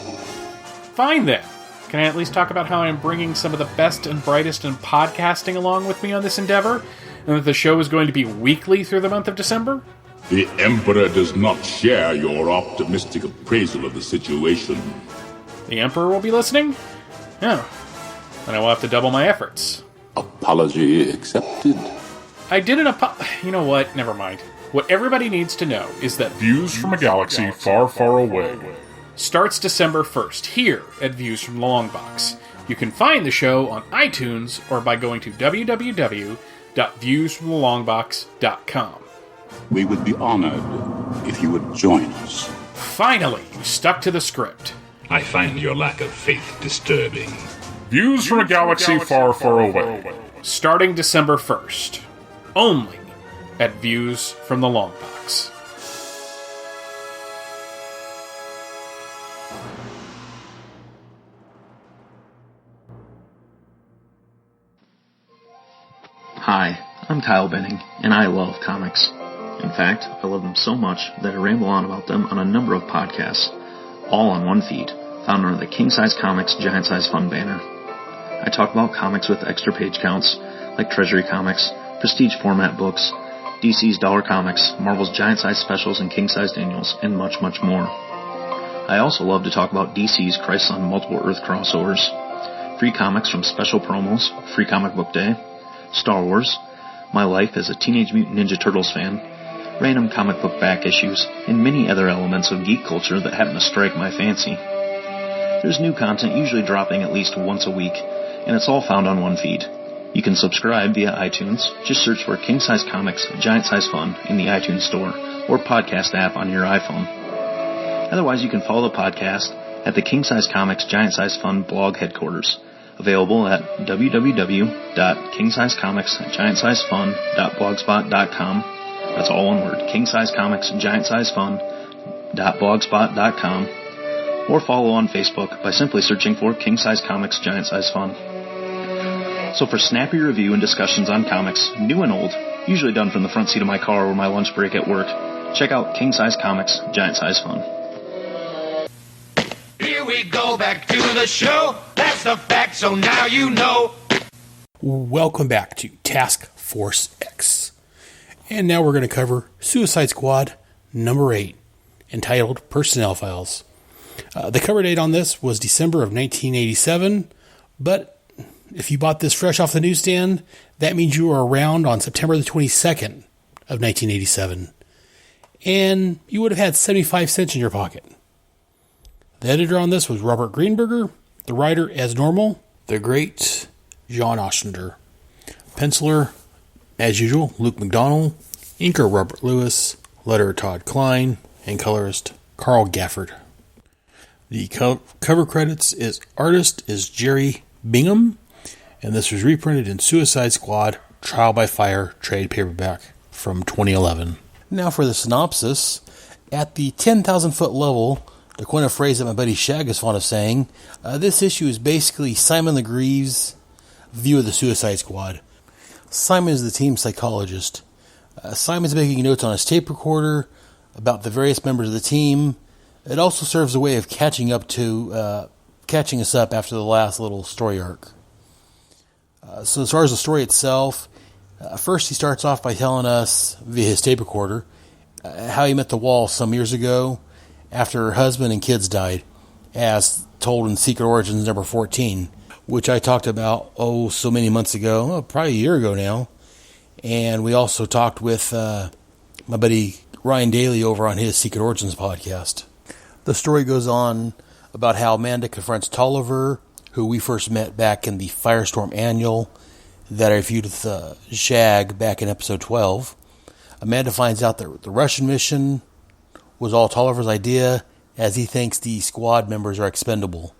fine then. Can I at least talk about how I'm bringing some of the best and brightest in podcasting along with me on this endeavor? And that the show is going to be weekly through the month of December? The Emperor does not share your optimistic appraisal of the situation. The Emperor will be listening? Oh. Then I will have to double my efforts. Apology accepted. I did an You know what? Never mind. What everybody needs to know is that Views from a Galaxy Far, Far Away starts December 1st here at Views from the Longbox. You can find the show on iTunes or by going to www.viewsfromthelongbox.com. We would be honored if you would join us. Finally, you stuck to the script. I find your lack of faith disturbing. Views from a Galaxy Far, Far Away. Starting December 1st. Only at Views from the Longbox. Hi, I'm Kyle Benning, and I love comics. In fact, I love them so much that I ramble on about them on a number of podcasts, all on one feed, found under the King Size Comics Giant Size Fun banner. I talk about comics with extra page counts, like Treasury Comics, Prestige format books, DC's Dollar Comics, Marvel's Giant Size Specials and King Sized Annuals, and much, much more. I also love to talk about DC's Crisis on Multiple Earth crossovers, free comics from special promos, Free Comic Book Day, Star Wars, my life as a Teenage Mutant Ninja Turtles fan, random comic book back issues, and many other elements of geek culture that happen to strike my fancy. There's new content usually dropping at least once a week, and it's all found on one feed. You can subscribe via iTunes. Just search for King Size Comics Giant Size Fun in the iTunes Store or podcast app on your iPhone. Otherwise, you can follow the podcast at the King Size Comics Giant Size Fun blog headquarters, available at www.kingsizecomicsgiantsizefun.blogspot.com. That's all one word, kingsizecomicsgiantsizefun.blogspot.com, or follow on Facebook by simply searching for King Size Comics Giant Size Fun. So for snappy review and discussions on comics, new and old, usually done from the front seat of my car or my lunch break at work, check out King Size Comics Giant Size Fun. Here we go back to the show. That's the fact, so now you know. Welcome back to Task Force X. And now we're going to cover Suicide Squad number 8, entitled Personnel Files. The cover date on this was December of 1987, but if you bought this fresh off the newsstand, that means you were around on September the 22nd of 1987, and you would have had 75 cents in your pocket. The editor on this was Robert Greenberger, the writer, as normal, the great John Ostrander. Penciler, as usual, Luke McDonnell, inker Robert Lewis, letterer Todd Klein, and colorist Carl Gafford. The cover credits artist is Jerry Bingham, and this was reprinted in Suicide Squad Trial by Fire trade paperback from 2011. Now for the synopsis. At the 10,000-foot level, to coin a phrase that my buddy Shag is fond of saying, this issue is basically Simon Legreve's view of the Suicide Squad. Simon is the team psychologist. Simon's making notes on his tape recorder about the various members of the team. It also serves as a way of catching us up after the last little story arc. So as far as the story itself, first he starts off by telling us, via his tape recorder, how he met the Wall some years ago after her husband and kids died, as told in Secret Origins number 14, which I talked about, so many months ago, probably a year ago now. And we also talked with my buddy Ryan Daly over on his Secret Origins podcast. The story goes on about how Amanda confronts Tolliver, who we first met back in the Firestorm Annual that I reviewed with Shag back in episode 12. Amanda finds out that the Russian mission was all Tolliver's idea, as he thinks the squad members are expendable.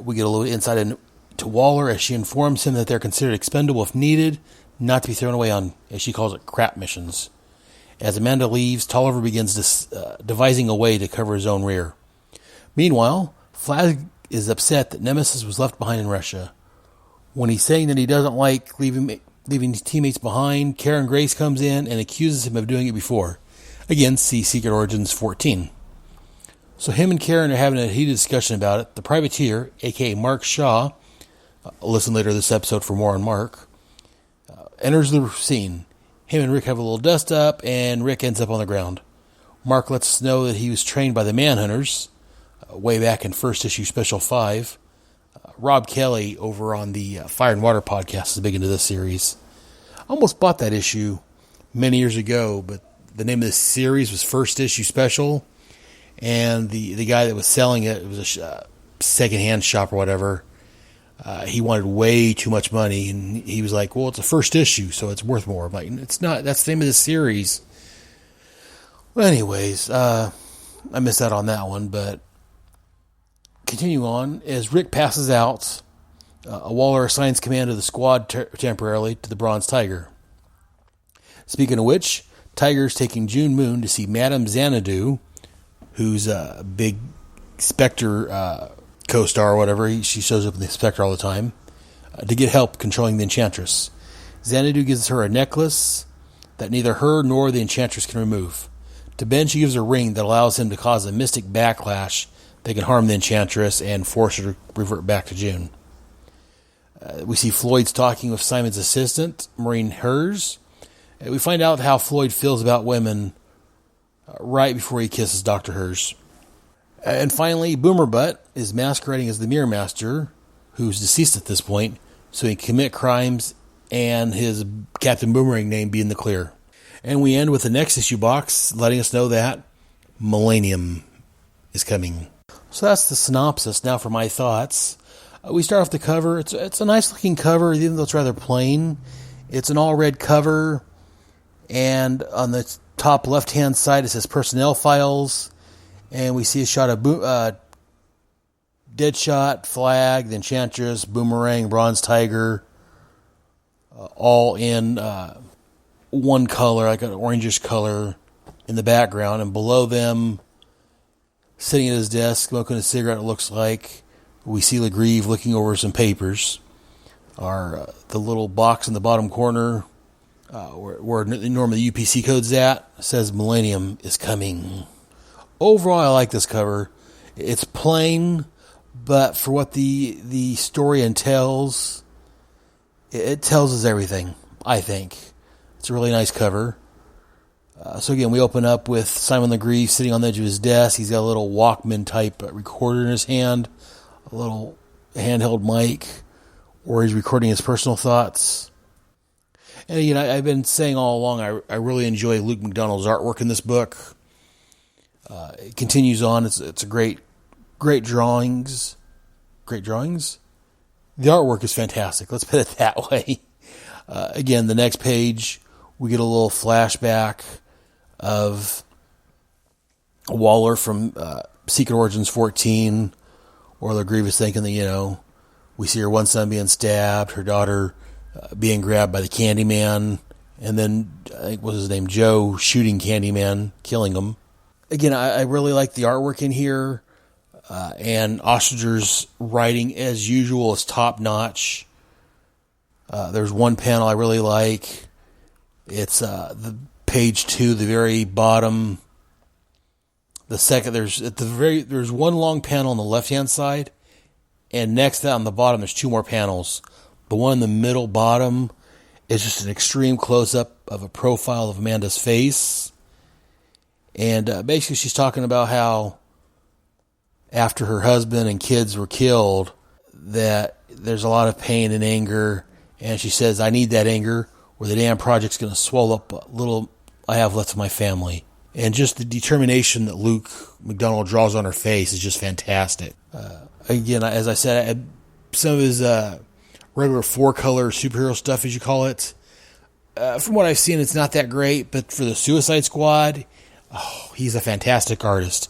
We get a little insight into Waller as she informs him that they're considered expendable if needed, not to be thrown away on, as she calls it, crap missions. As Amanda leaves, Tolliver begins devising a way to cover his own rear. Meanwhile, Flag is upset that Nemesis was left behind in Russia. When he's saying that he doesn't like leaving his teammates behind, Karen Grace comes in and accuses him of doing it before. Again, see Secret Origins 14. So him and Karen are having a heated discussion about it. The privateer, a.k.a. Mark Shaw, listen later this episode for more on Mark, enters the scene. Him and Rick have a little dust up, and Rick ends up on the ground. Mark lets us know that he was trained by the Manhunters, way back in first issue Special 5. Rob Kelly over on the Fire and Water podcast is big into this series. I almost bought that issue many years ago, but the name of this series was First Issue Special, and the guy that was selling it was a secondhand shop or whatever. He wanted way too much money, and he was like, well, it's a first issue, so it's worth more. I'm like, it's not. That's the name of the series. Well, anyways, I missed out on that one, but continue on. As Rick passes out, Waller assigns command of the squad temporarily to the Bronze Tiger. Speaking of which, Tiger's taking June Moon to see Madame Xanadu, who's a big Spectre co-star or whatever. She shows up in the Spectre all the time, to get help controlling the Enchantress. Xanadu gives her a necklace that neither her nor the Enchantress can remove. To Ben, she gives a ring that allows him to cause a mystic backlash that can harm the Enchantress and force her to revert back to June. We see Floyd's talking with Simon's assistant, Maureen Hers. We find out how Floyd feels about women right before he kisses Dr. Hers. And finally, Boomer Butt is masquerading as the Mirror Master, who's deceased at this point, so he can commit crimes and his Captain Boomerang name be in the clear. And we end with the next issue box letting us know that Millennium is coming. So that's the synopsis. Now for my thoughts. We start off the cover. It's a nice looking cover, even though it's rather plain. It's an all red cover, and on the top left hand side it says Personnel Files, and we see a shot of Deadshot, Flag, the Enchantress, Boomerang, Bronze Tiger, all in one color, like an orangish color in the background, and below them, sitting at his desk, smoking a cigarette, it looks like, we see Legreeve looking over some papers. The little box in the bottom corner, where normally the UPC code's at, says Millennium is coming. Overall, I like this cover. It's plain, but for what the story entails, it tells us everything, I think. It's a really nice cover. So again, we open up with Simon Legreeve sitting on the edge of his desk. He's got a little Walkman-type recorder in his hand, a little handheld mic, where he's recording his personal thoughts. And again, I've been saying all along, I really enjoy Luke McDonald's artwork in this book. It continues on. It's a great drawings. Great drawings? The artwork is fantastic. Let's put it that way. Again, the next page, we get a little flashback of Waller from Secret Origins 14, or Legreeve is thinking that, We see her one son being stabbed, her daughter being grabbed by the Candyman, and then, I think, what was his name, Joe, shooting Candyman, killing him. Again, I really like the artwork in here, and Ostricher's writing, as usual, is top-notch. There's one panel I really like. It's the page 2, the very bottom. The second, there's one long panel on the left-hand side, and next to that on the bottom, there's 2 more panels. The one in the middle bottom is just an extreme close-up of a profile of Amanda's face. And basically she's talking about how after her husband and kids were killed, that there's a lot of pain and anger. And she says, I need that anger, or the damn project's going to swallow up what little I have left of my family. And just the determination that Luke McDonald draws on her face is just fantastic. Again, as I said, some of his regular 4-color superhero stuff, as you call it, from what I've seen, it's not that great. But for the Suicide Squad, he's a fantastic artist.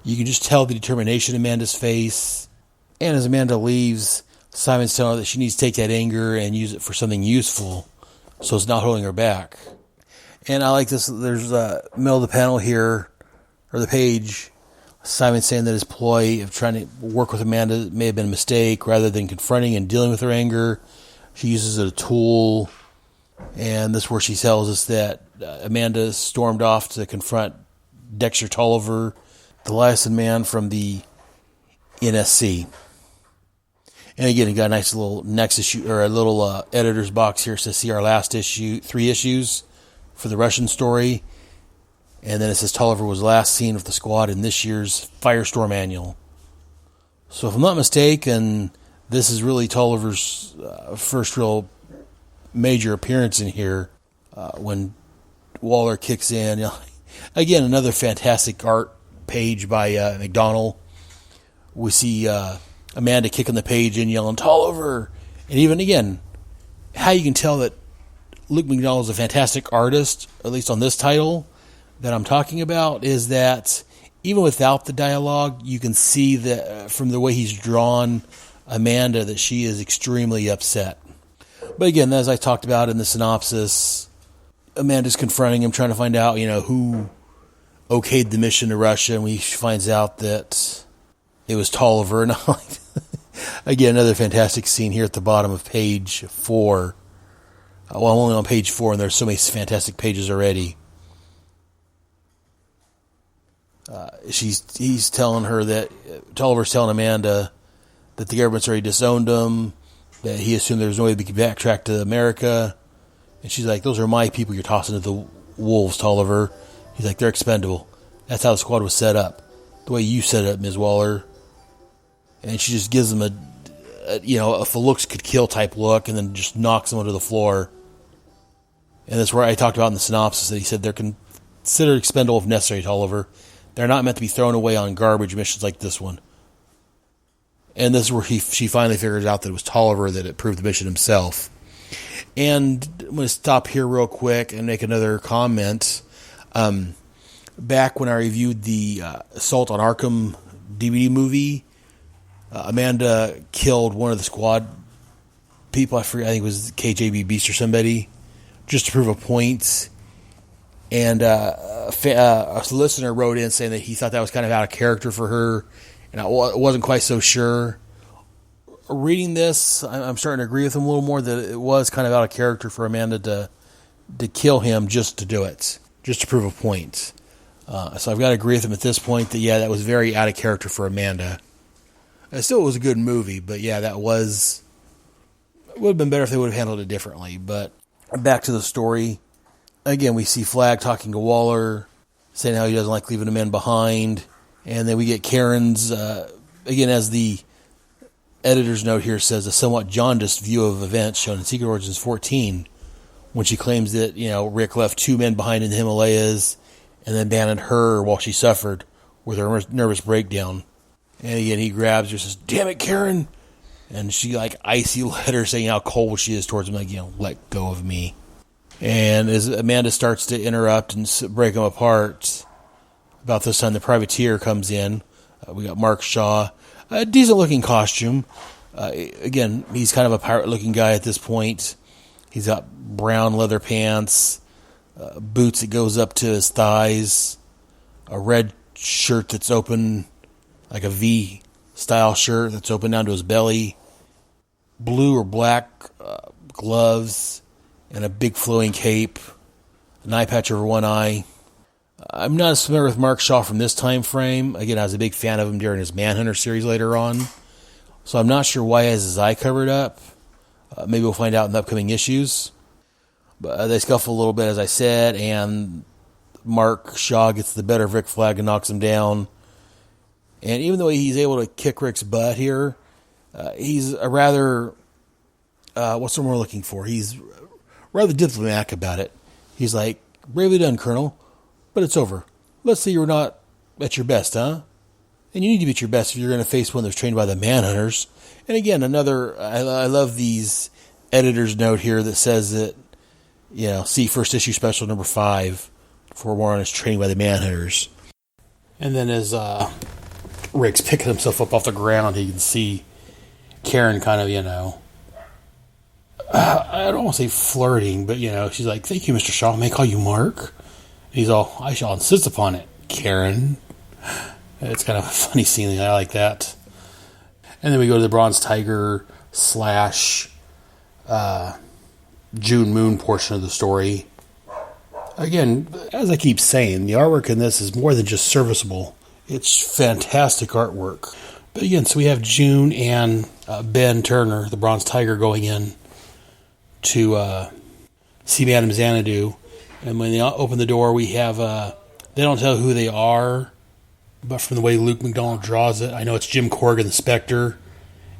You can just tell the determination in Amanda's face. And as Amanda leaves, Simon's telling her that she needs to take that anger and use it for something useful, so it's not holding her back. And I like this. There's middle of the panel here, or the page, Simon saying that his ploy of trying to work with Amanda may have been a mistake. Rather than confronting and dealing with her anger, she uses it as a tool. And this is where she tells us that Amanda stormed off to confront Dexter Tolliver, the liaison man from the NSC. And again, you got a nice little next issue, or a little editor's box here. It says, see our last issue, 3 issues for the Russian story. And then it says Tolliver was last seen with the squad in this year's Firestorm Annual. So if I'm not mistaken, this is really Tolliver's first real major appearance in here, when Waller kicks in. Again, another fantastic art page by McDonald. We see Amanda kicking the page and yelling, Tolliver! And even, again, how you can tell that Luke McDonald is a fantastic artist, at least on this title that I'm talking about, is that even without the dialogue, you can see that from the way he's drawn Amanda that she is extremely upset. But again, as I talked about in the synopsis, Amanda's confronting him, trying to find out, who okayed the mission to Russia, and we finds out that it was Tolliver. And again, another fantastic scene here at the bottom of page 4. Well, I'm only on page 4, and there's so many fantastic pages already. He's telling her that Tolliver's telling Amanda that the government's already disowned him, that he assumed there was no way to be backtracked to America. And she's like, those are my people you're tossing to the wolves, Tolliver. He's like, they're expendable. That's how the squad was set up. The way you set it up, Ms. Waller. And she just gives him a if the looks could kill type look, and then just knocks him onto the floor. And that's where I talked about in the synopsis that he said they're considered expendable if necessary, Tolliver. They're not meant to be thrown away on garbage missions like this one. And this is where she finally figures out that it was Tolliver that approved the mission himself. And I'm going to stop here real quick and make another comment. Back when I reviewed the Assault on Arkham DVD movie, Amanda killed one of the squad people. I forget, I think it was KJB Beast or somebody, just to prove a point. And a listener wrote in saying that he thought that was kind of out of character for her, and I wasn't quite so sure. Reading this, I'm starting to agree with him a little more, that it was kind of out of character for Amanda to kill him just to do it, just to prove a point. So I've got to agree with him at this point that, yeah, that was very out of character for Amanda. Still, it was a good movie, but yeah, it would have been better if they would have handled it differently. But back to the story. Again, we see Flag talking to Waller, saying how he doesn't like leaving the men behind. And then we get Karen's, again, as the editor's note here says, a somewhat jaundiced view of events shown in Secret Origins 14, when she claims that, Rick left 2 men behind in the Himalayas and then abandoned her while she suffered with her nervous breakdown. And again, he grabs her and says, damn it, Karen! And she, icy letter saying how cold she is towards him, let go of me. And as Amanda starts to interrupt and break them apart, about this time the privateer comes in. We got Mark Shaw, a decent-looking costume. Again, he's kind of a pirate-looking guy at this point. He's got brown leather pants, boots that goes up to his thighs, a red shirt that's open, like a V-style shirt that's open down to his belly, blue or black gloves, and a big flowing cape, an eye patch over one eye. I'm not as familiar with Mark Shaw from this time frame. Again, I was a big fan of him during his Manhunter series later on. So I'm not sure why he has his eye covered up. Maybe we'll find out in the upcoming issues. But they scuffle a little bit, as I said, and Mark Shaw gets the better of Rick Flag and knocks him down. And even though he's able to kick Rick's butt here, he's a rather... what's the word we're looking for? He's rather diplomatic about it. He's like, bravely done, Colonel, but it's over. Let's say you're not at your best, huh? And you need to be at your best if you're going to face one that's trained by the Manhunters. And again, I love these editor's note here that says that, see first issue special number 5 for Warren is trained by the Manhunters. And then as Rick's picking himself up off the ground, he can see Karen kind of, I don't want to say flirting, but, she's like, thank you, Mr. Shaw. May I call you Mark? And he's all, I shall insist upon it, Karen. It's kind of a funny scene. I like that. And then we go to the Bronze Tiger / June Moon portion of the story. Again, as I keep saying, the artwork in this is more than just serviceable. It's fantastic artwork. But again, so we have June and Ben Turner, the Bronze Tiger, going in to see Madame Xanadu. And when they open the door, we have... they don't tell who they are, but from the way Luke McDonald draws it, I know it's Jim Corrigan, the Spectre.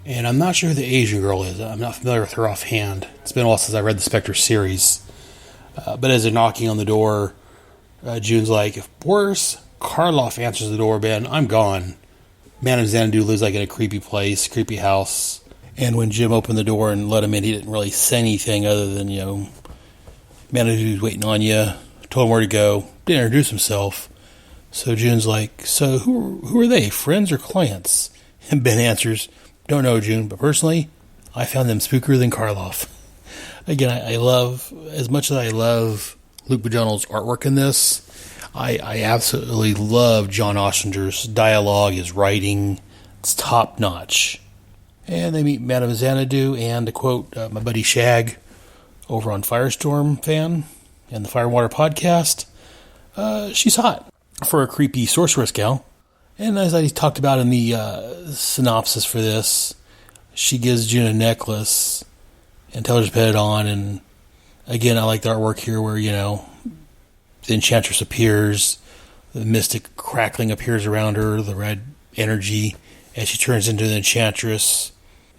And I'm not sure who the Asian girl is. I'm not familiar with her offhand. It's been a while since I read the Spectre series. But as they're knocking on the door, June's like, if Boris Karloff answers the door, Ben, I'm gone. Madame Xanadu lives like in a creepy place, creepy house. And when Jim opened the door and let him in, he didn't really say anything other than, Xanadu's waiting on you. Told him where to go. Didn't introduce himself. So June's like, so who are they, friends or clients? And Ben answers, don't know, June, but personally, I found them spookier than Karloff. Again, I love, as much as I love Luke McDonald's artwork in this, I absolutely love John Ostrander's dialogue, his writing. It's top notch. And they meet Madame Xanadu, and to quote my buddy Shag over on Firestorm Fan and the Fire and Water podcast, she's hot for a creepy sorceress gal. And as I talked about in the synopsis for this, she gives June a necklace and tells her to put it on. And again, I like the artwork here where, the enchantress appears, the mystic crackling appears around her, the red energy as she turns into the enchantress.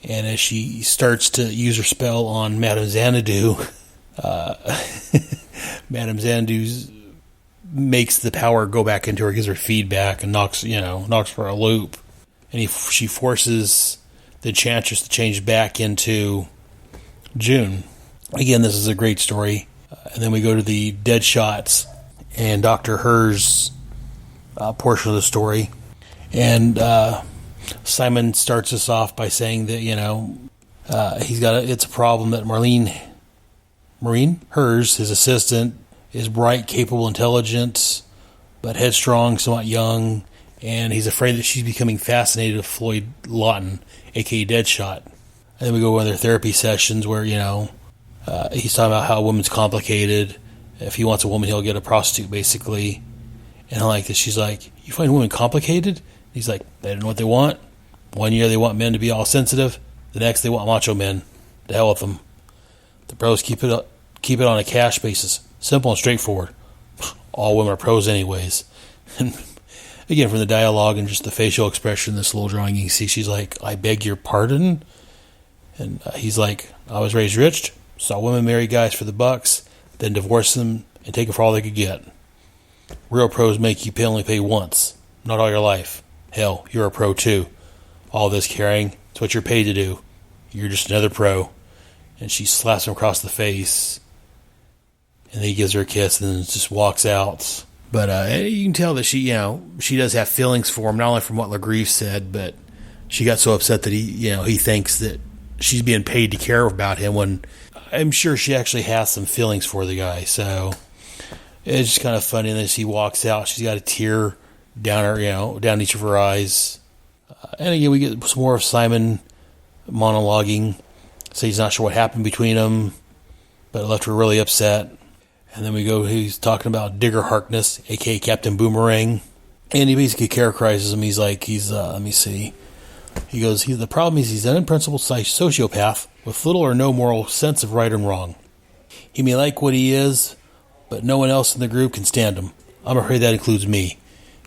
And as she starts to use her spell on Madame Xanadu, Madame Xanadu makes the power go back into her, gives her feedback, and knocks for a loop. And she forces the enchantress to change back into June. Again, this is a great story. And then we go to the Dead Shots and Dr. Herr's portion of the story. And Simon starts us off by saying that, it's a problem that Maureen Herrs, his assistant, is bright, capable, intelligent, but headstrong, somewhat young, and he's afraid that she's becoming fascinated with Floyd Lawton, a.k.a. Deadshot. And then we go on their therapy sessions where, he's talking about how a woman's complicated. If he wants a woman, he'll get a prostitute, basically. And I like this. She's like, you find women complicated? He's like, they don't know what they want. 1 year they want men to be all sensitive. The next they want macho men. To hell with them. The pros keep it on a cash basis. Simple and straightforward. All women are pros anyways. And again, from the dialogue and just the facial expression, this little drawing, you can see she's like, I beg your pardon? And he's like, I was raised rich, saw women marry guys for the bucks, then divorce them and take them for all they could get. Real pros make you only pay once, not all your life. Hell, you're a pro too. All this carrying, it's what you're paid to do. You're just another pro. And she slaps him across the face. And he gives her a kiss and then just walks out. But you can tell that she does have feelings for him, not only from what LaGrief said, but she got so upset that he thinks that she's being paid to care about him when I'm sure she actually has some feelings for the guy. So it's just kind of funny. And as she walks out, she's got a tear down each of her eyes. And again, we get some more of Simon monologuing. So he's not sure what happened between them, but it left her really upset. And then he's talking about Digger Harkness, a.k.a. Captain Boomerang. And he basically characterizes him. Let me see. He goes, the problem is he's an unprincipled sociopath with little or no moral sense of right and wrong. He may like what he is, but no one else in the group can stand him. I'm afraid that includes me.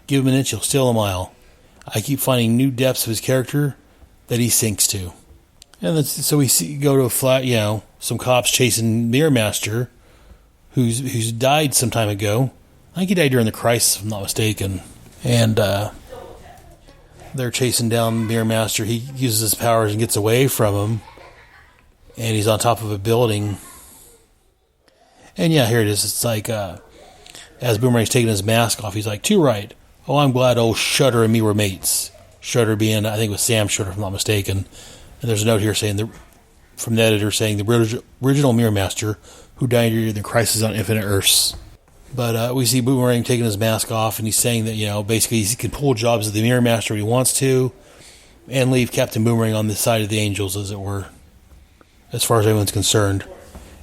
Give him an inch, he'll steal a mile. I keep finding new depths of his character that he sinks to. And so we go to a flat, some cops chasing Mirror Master, who's died some time ago. I think he died during the crisis, if I'm not mistaken. And they're chasing down Mirror Master. He uses his powers and gets away from him. And he's on top of a building. And here it is. It's like, as Boomerang's taking his mask off, he's like, too right. Oh, I'm glad old Shudder and me were mates. Shudder being, I think it was Sam Shudder, if I'm not mistaken. And there's a note here from the editor saying the original Mirror Master who died during the Crisis on Infinite Earths. But we see Boomerang taking his mask off, and he's saying that, basically he can pull jobs of the Mirror Master when he wants to, and leave Captain Boomerang on the side of the Angels, as it were, as far as everyone's concerned.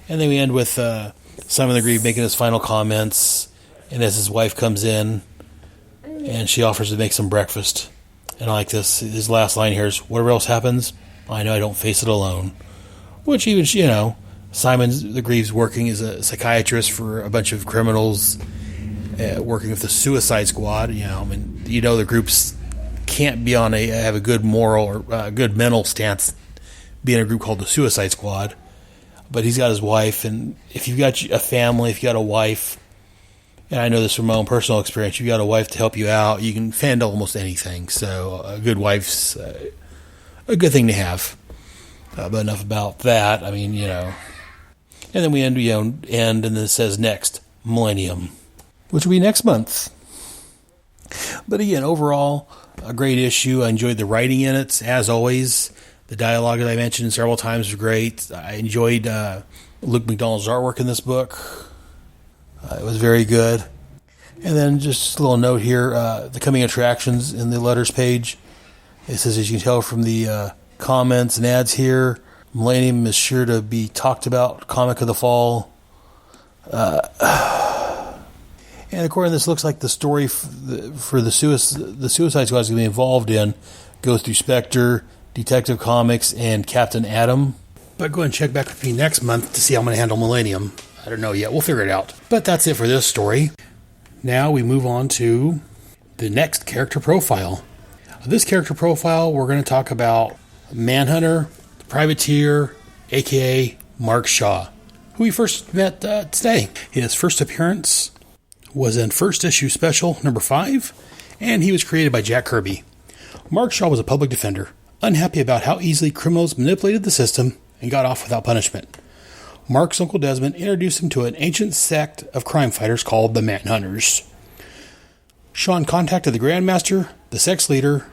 And then we end with Simon the Grieve making his final comments, and as his wife comes in, and she offers to make some breakfast. And I like this. His last line here is, whatever else happens, I know I don't face it alone. Which even, Simon the Grieve's working as a psychiatrist for a bunch of criminals, working with the Suicide Squad. The groups can't have a good moral or good mental stance being a group called the Suicide Squad. But he's got his wife, and if you've got a family, if you've got a wife, and I know this from my own personal experience, you've got a wife to help you out, you can fend almost anything. So a good wife's a good thing to have. But enough about that. And then we end, and then it says next, Millennium, which will be next month. But again, overall, a great issue. I enjoyed the writing in it, as always. The dialogue that I mentioned several times was great. I enjoyed Luke McDonald's artwork in this book. It was very good. And then just a little note here, the coming attractions in the letters page. It says, as you can tell from the comments and ads here, Millennium is sure to be talked about comic of the fall. And according to this, looks like the story for the Suicide Squad is going to be involved in goes through Spectre, Detective Comics, and Captain Atom. But go ahead and check back with me next month to see how I'm going to handle Millennium. I don't know yet. We'll figure it out. But that's it for this story. Now we move on to the next character profile. This character profile, we're going to talk about Manhunter, the Privateer, a.k.a. Mark Shaw, who we first met today. His first appearance was in first issue special number 5, and he was created by Jack Kirby. Mark Shaw was a public defender, unhappy about how easily criminals manipulated the system and got off without punishment. Mark's Uncle Desmond introduced him to an ancient sect of crime fighters called the Manhunters. Sean contacted the Grandmaster, the sect's leader,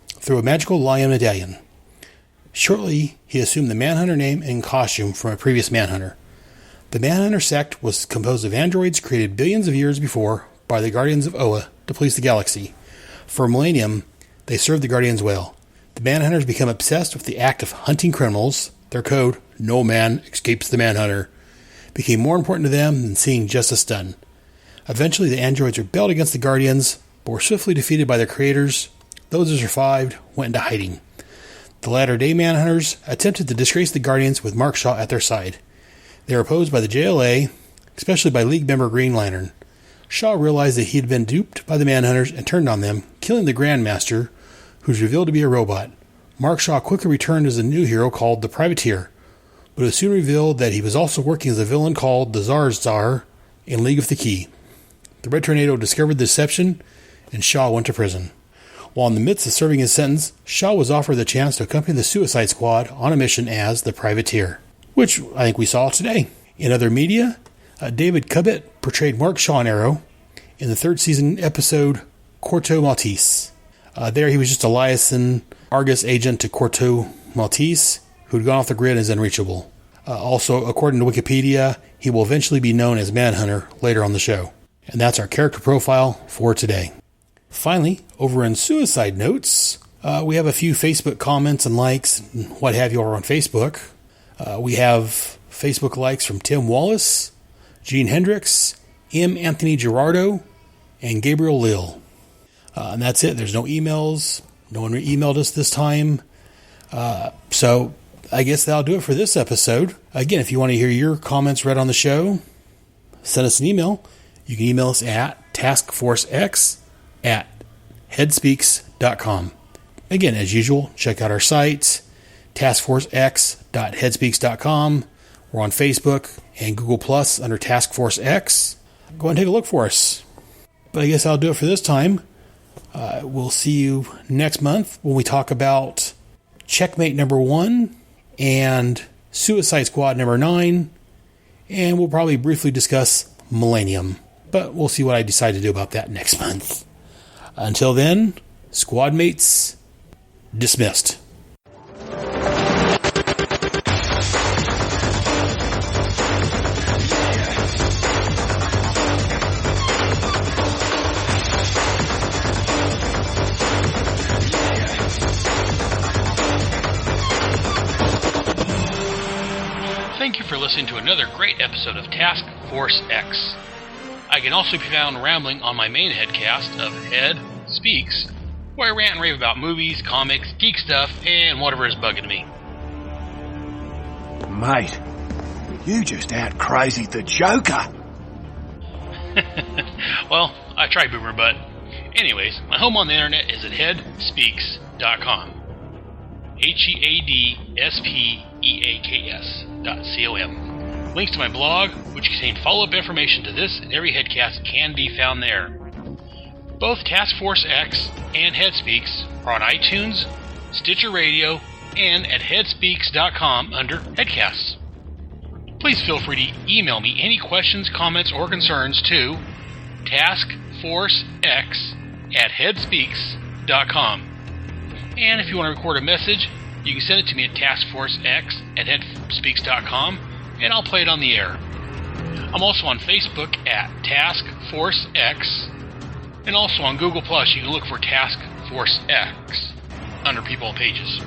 through a magical lion medallion. Shortly, he assumed the Manhunter name and costume from a previous Manhunter. The Manhunter sect was composed of androids created billions of years before by the Guardians of Oa to police the galaxy. For a millennium, they served the Guardians well. The Manhunters become obsessed with the act of hunting criminals. Their code, no man escapes the Manhunter, became more important to them than seeing justice done. Eventually, the androids rebelled against the Guardians, but were swiftly defeated by their creators. Those who survived went into hiding. The latter-day Manhunters attempted to disgrace the Guardians with Mark Shaw at their side. They were opposed by the JLA, especially by League member Green Lantern. Shaw realized that he had been duped by the Manhunters and turned on them, killing the Grandmaster, who was revealed to be a robot. Mark Shaw quickly returned as a new hero called the Privateer, but it was soon revealed that he was also working as a villain called the Czar in League of the Key. The Red Tornado discovered the deception, and Shaw went to prison. While in the midst of serving his sentence, Shaw was offered the chance to accompany the Suicide Squad on a mission as the Privateer, which I think we saw today. In other media, David Cubbett portrayed Mark Shaw in Arrow in the third season episode Corto Maltese. There he was just a liaison Argus agent to Corto Maltese, who'd gone off the grid and is unreachable. Also, according to Wikipedia, he will eventually be known as Manhunter later on the show. And that's our character profile for today. Finally, over in Suicide Notes, we have a few Facebook comments and likes, and what have you over on Facebook. We have Facebook likes from Tim Wallace, Gene Hendricks, M. Anthony Gerardo, and Gabriel Lill. And that's it. There's no emails. No one emailed us this time. So I guess that'll do it for this episode. Again, if you want to hear your comments read on the show, send us an email. You can email us at taskforcex@headspeaks.com. Again, as usual, check out our site, taskforcex.headspeaks.com. We're on Facebook and Google Plus under Task Force X. Go and take a look for us. But I guess I'll do it for this time. We'll see you next month when we talk about Checkmate number 1 and Suicide Squad number 9. And we'll probably briefly discuss Millennium. But we'll see what I decide to do about that next month. Until then, squad mates, dismissed. Thank you for listening to another great episode of Task Force X. I can also be found rambling on my main headcast of Head Speaks, where I rant and rave about movies, comics, geek stuff, and whatever is bugging me. Mate, you just out-crazied the Joker. Well, I tried, Boomer, but anyways, my home on the internet is at headspeaks.com. HEADSPEAKS.com. Links to my blog, which contain follow-up information to this and every headcast, can be found there. Both Task Force X and Headspeaks are on iTunes, Stitcher Radio, and at headspeaks.com under Headcasts. Please feel free to email me any questions, comments, or concerns to taskforcex@headspeaks.com. And if you want to record a message, you can send it to me at taskforcex@headspeaks.com, and I'll play it on the air. I'm also on Facebook at Task Force X, and also on Google Plus. You can look for Task Force X under People and Pages.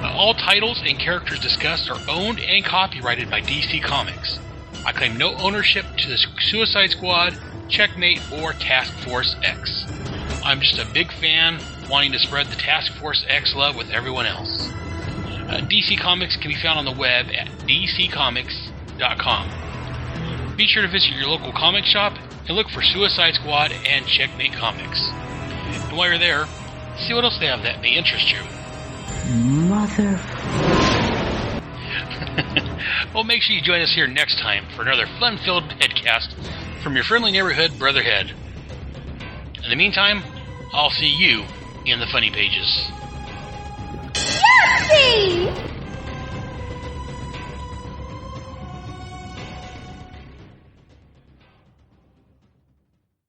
All titles and characters discussed are owned and copyrighted by DC Comics. I claim no ownership to the Suicide Squad, Checkmate, or Task Force X. I'm just a big fan wanting to spread the Task Force X love with everyone else. DC Comics can be found on the web at dccomics.com. Be sure to visit your local comic shop and look for Suicide Squad and Checkmate Comics. And while you're there, see what else they have that may interest you. Mother... Well, make sure you join us here next time for another fun-filled headcast from your friendly neighborhood Brotherhead. In the meantime, I'll see you in the funny pages. Yippee!